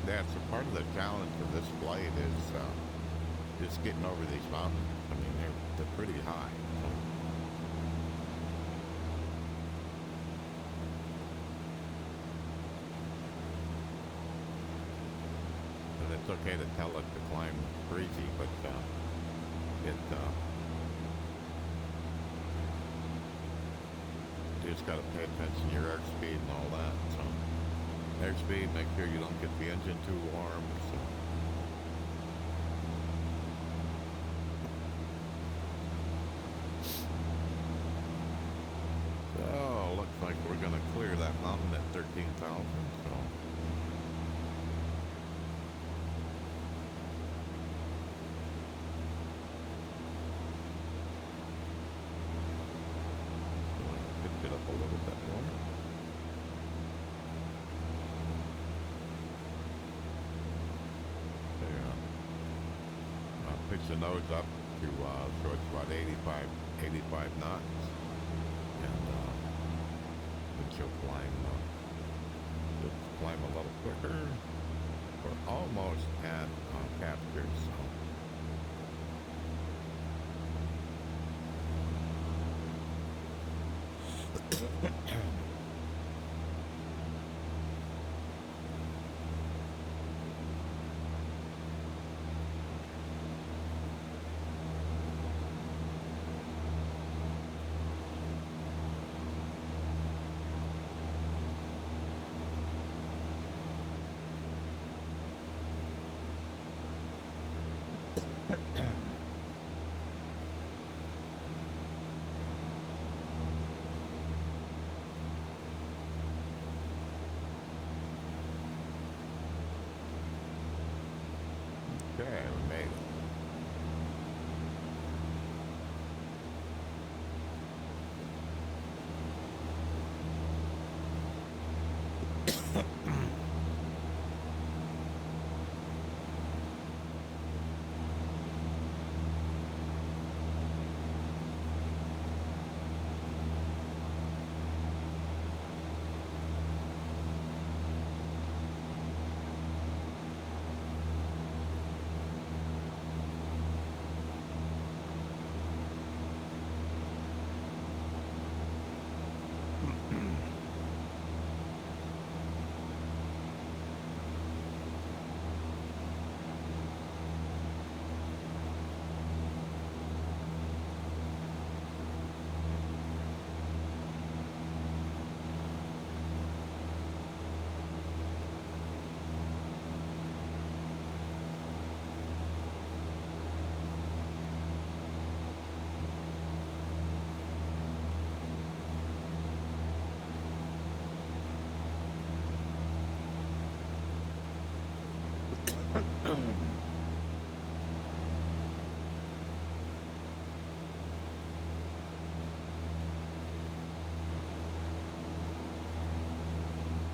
Yeah, so part of the challenge of this flight is just getting over these mountains. I mean, they're pretty high. And it's okay to tell it to climb breezy, but you just got to pay attention to your airspeed and all that. So airspeed, make sure you don't get the engine too warm. So. So, looks like we're going to clear that mountain at 13,000, so. Pick it up a little bit more. There. Pitch the nose up to, so it's about 85 knots. And she'll climb a little quicker. We're almost at capture, so. Okay, we made it.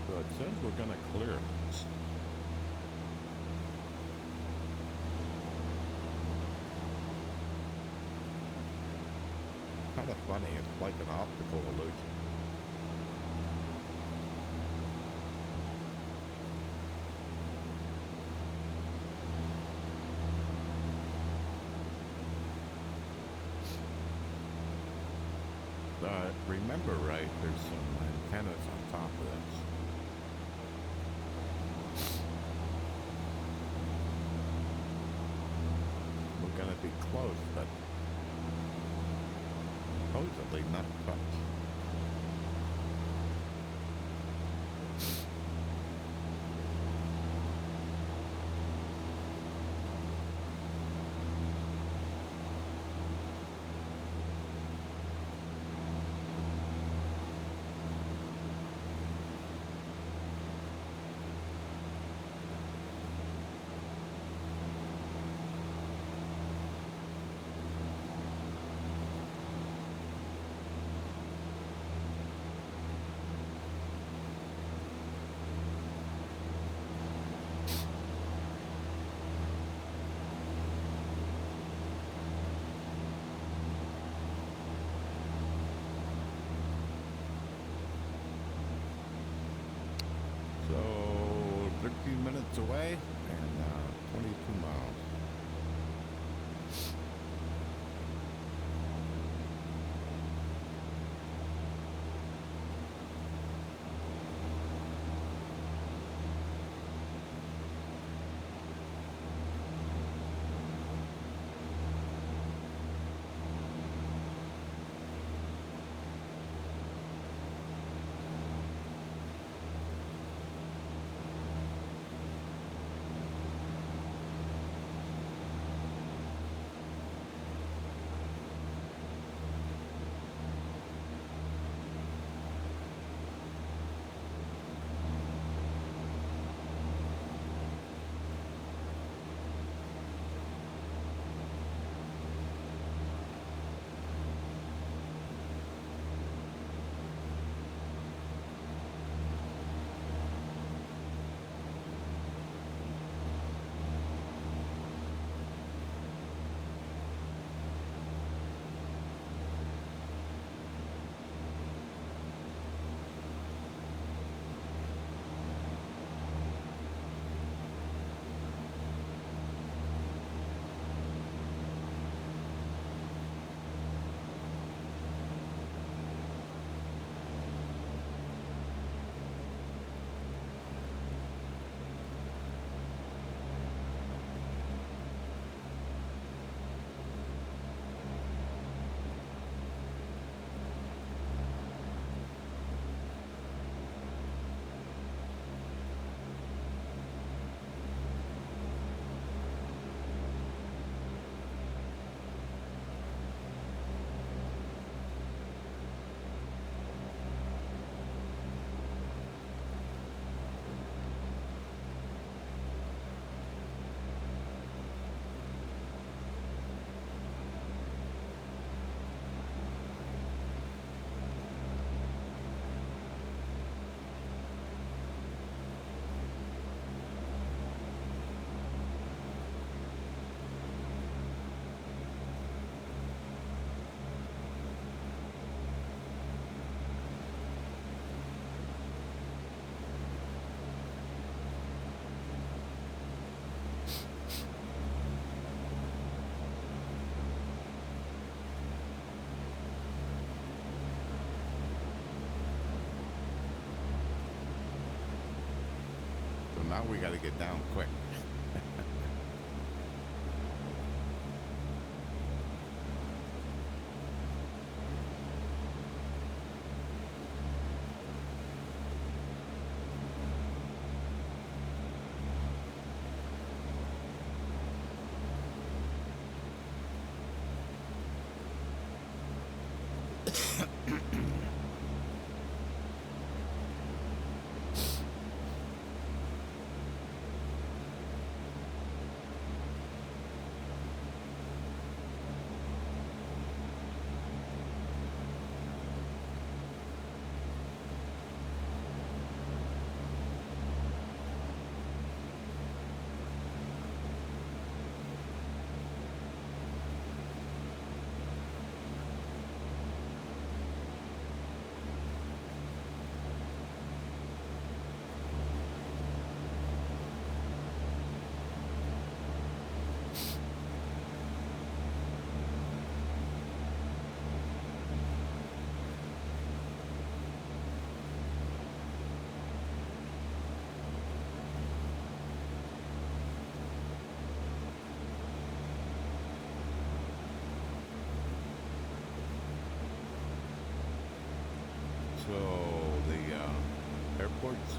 So it says we're gonna clear this. Kind of funny, it's like an optical illusion. Remember right, there's some antennas on top of this. We're gonna be close, but supposedly not touched. 14 minutes away and 22 miles. Now we got to get down quick. So the airport's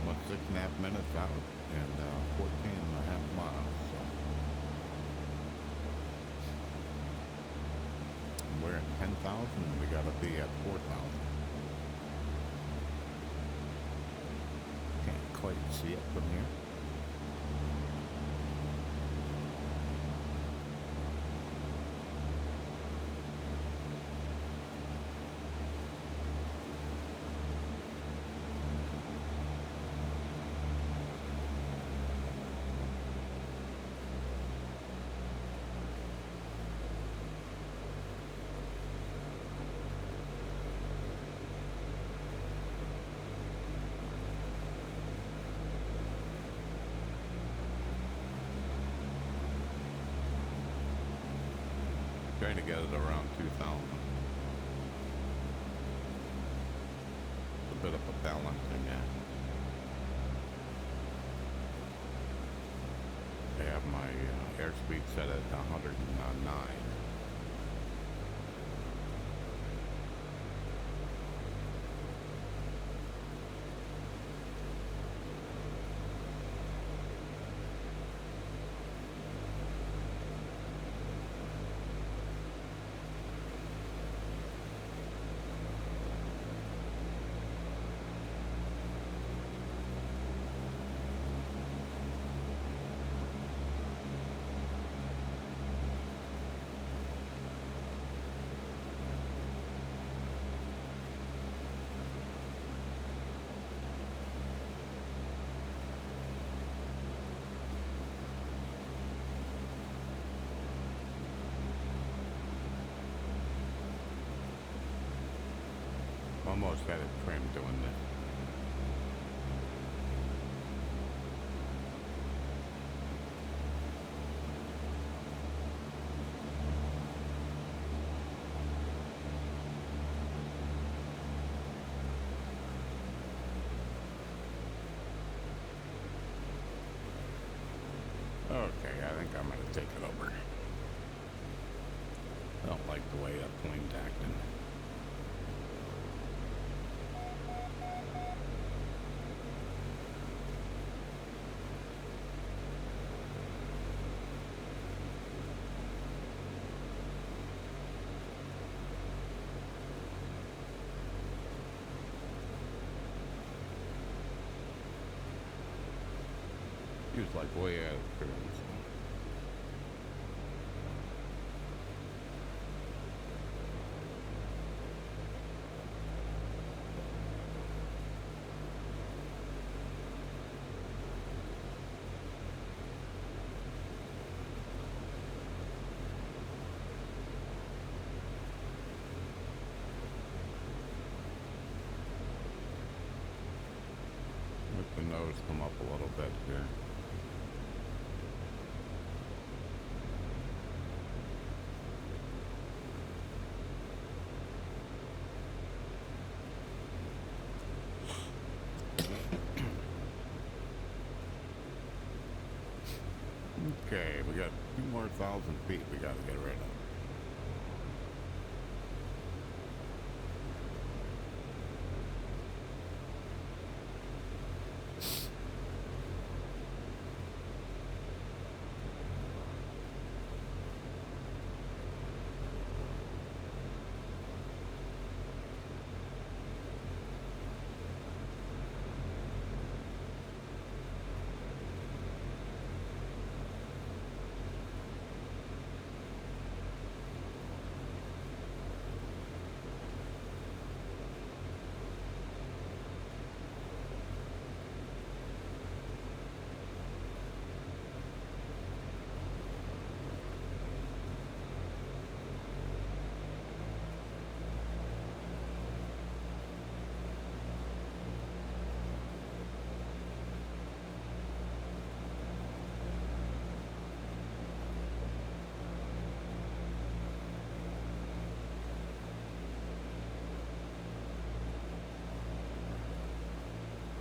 about 6.5 minutes out and 14.5 miles. So we're at 10,000 and we gotta be at 4,000. Can't quite see it from here. trying to get it around 2,000. It's a bit of a balancing act. I have my airspeed set at 109. Almost had it trimmed doing this. Okay, I think I'm gonna take it over. I don't like the way that plane's acting. He was like way out of cruise. Let the nose come up a little bit here. Okay, we got 2 more 1,000 feet we gotta get rid of.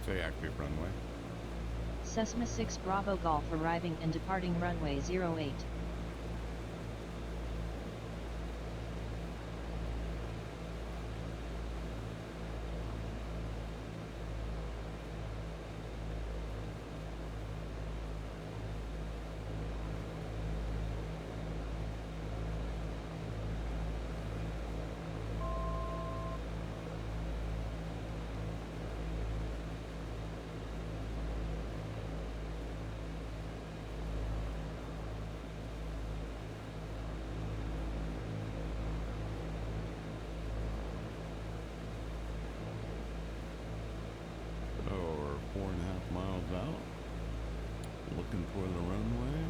Say active runway. Cessna 6 Bravo Golf arriving and departing runway 08. We're 4.5 miles out. Looking for the runway.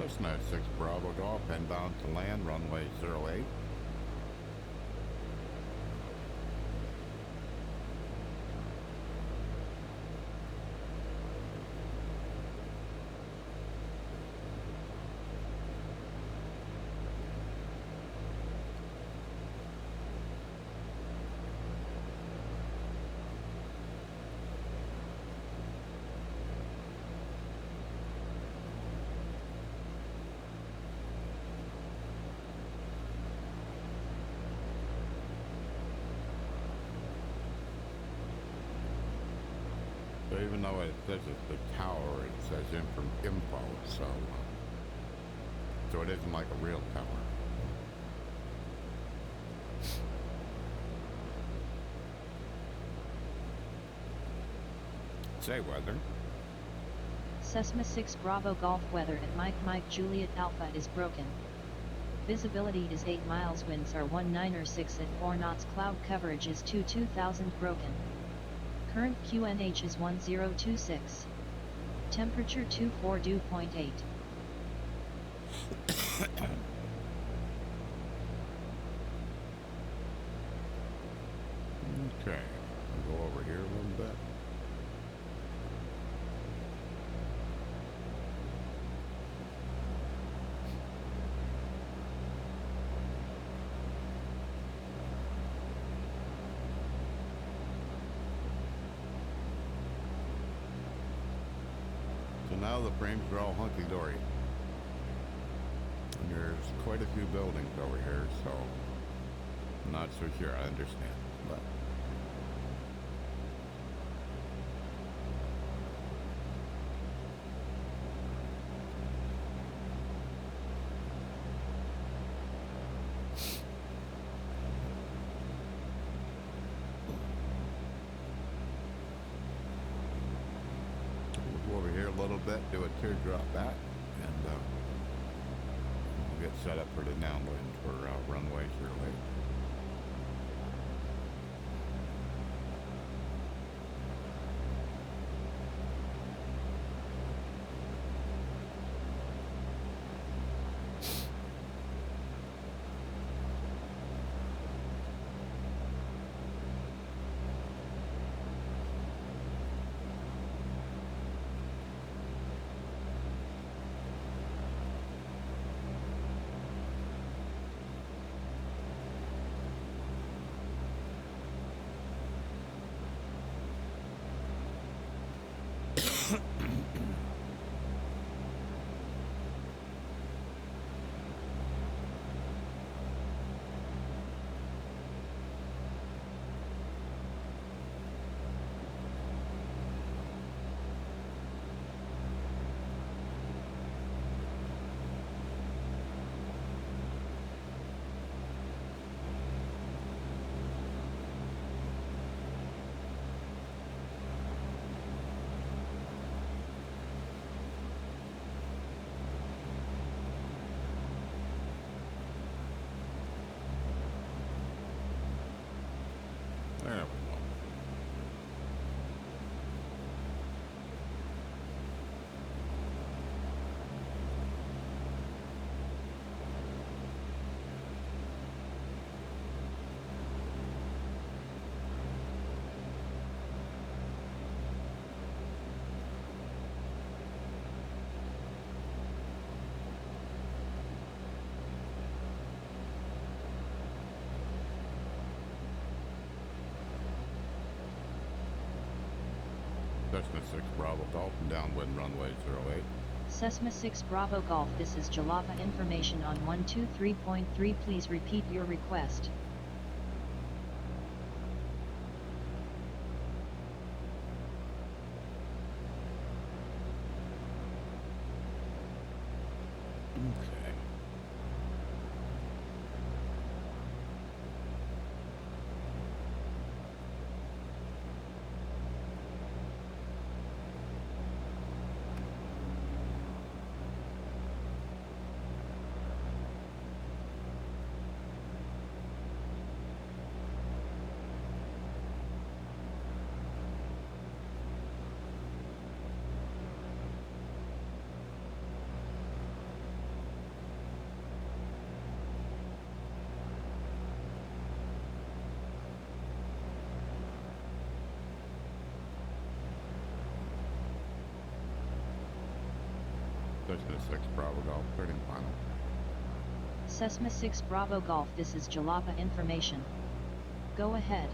Cessna 6 Bravo Golf, inbound to land, runway 08. So even though it says it's the tower, it says info, so it isn't like a real tower. Say weather. Cessna 6 Bravo Golf weather at Mike Juliet Alpha is broken. Visibility is 8 miles, winds are 19 at 4 knots, cloud coverage is 2000 broken. Current QNH is 1026. Temperature 24.8. Okay, I'll go over here a little bit. So now the frames are all hunky-dory. And there's quite a few buildings over here, so I'm not so sure I understand, but we'll go over here a little bit, do a teardrop back, and we'll get set up for the downwind for runway 08. There we go. Cessna 6 Bravo Golf, downwind runway 08. Cessna 6 Bravo Golf, this is Jalapa information on 123.3. Please repeat your request. Okay. Cessna 6 Bravo Golf, turning final. Cessna 6 Bravo Golf, this is Jalapa information. Go ahead.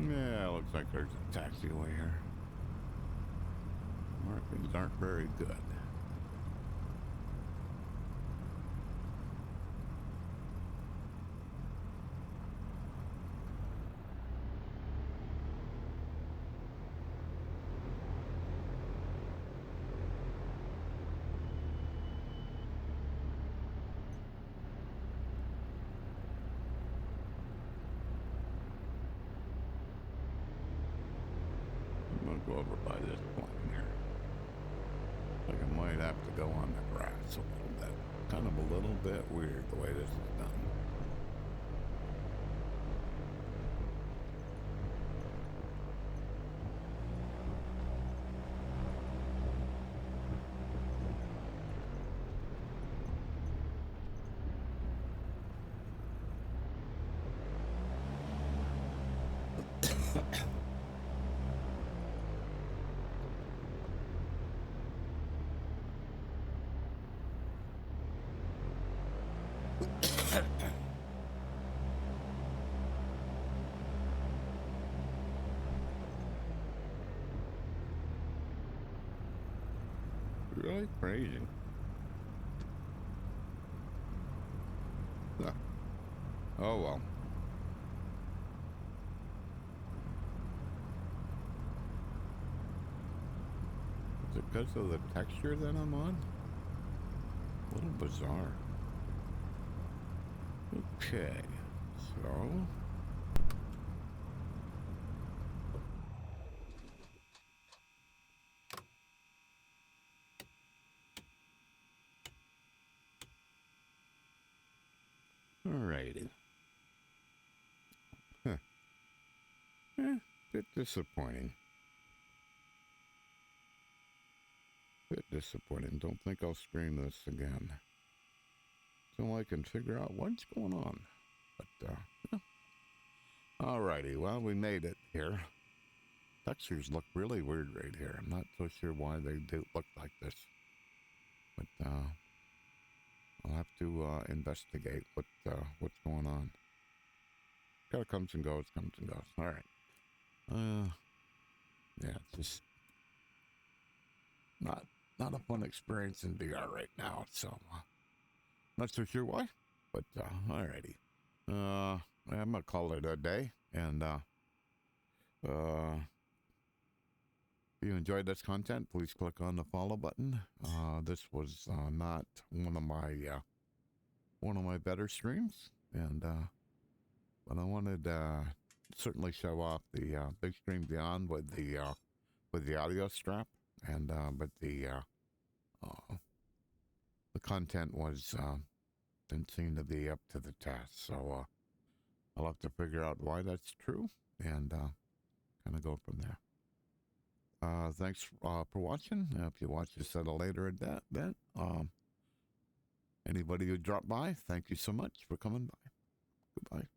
Yeah, looks like there's a taxiway here. Markings aren't very good. I'm gonna go over by this point here. Like I might have to go on the grass a little bit. Kind of a little bit weird the way this is done. Really crazy. Huh. Oh well. Is it because of the texture that I'm on? A little bizarre. Okay, so alrighty. Huh. Bit disappointing. Bit disappointing. Don't think I'll stream this again until I can figure out what's going on. But yeah. Alrighty. Well, we made it here. Textures look really weird right here. I'm not so sure why they do look like this, but I'll have to investigate what's going on. Kind of comes and goes, All right. Yeah, it's just not a fun experience in VR right now. So not so sure why, but alrighty. I'm gonna call it a day, and if you enjoyed this content, please click on the follow button. This was not one of my better streams, and but I wanted to certainly show off the Bigscreen Beyond with the audio strap, and but the content was didn't seem to be up to the task. So I'll have to figure out why that's true, and kind of go from there. Thanks for watching. If you watch this at a later event, Anybody who dropped by, thank you so much for coming by. Goodbye.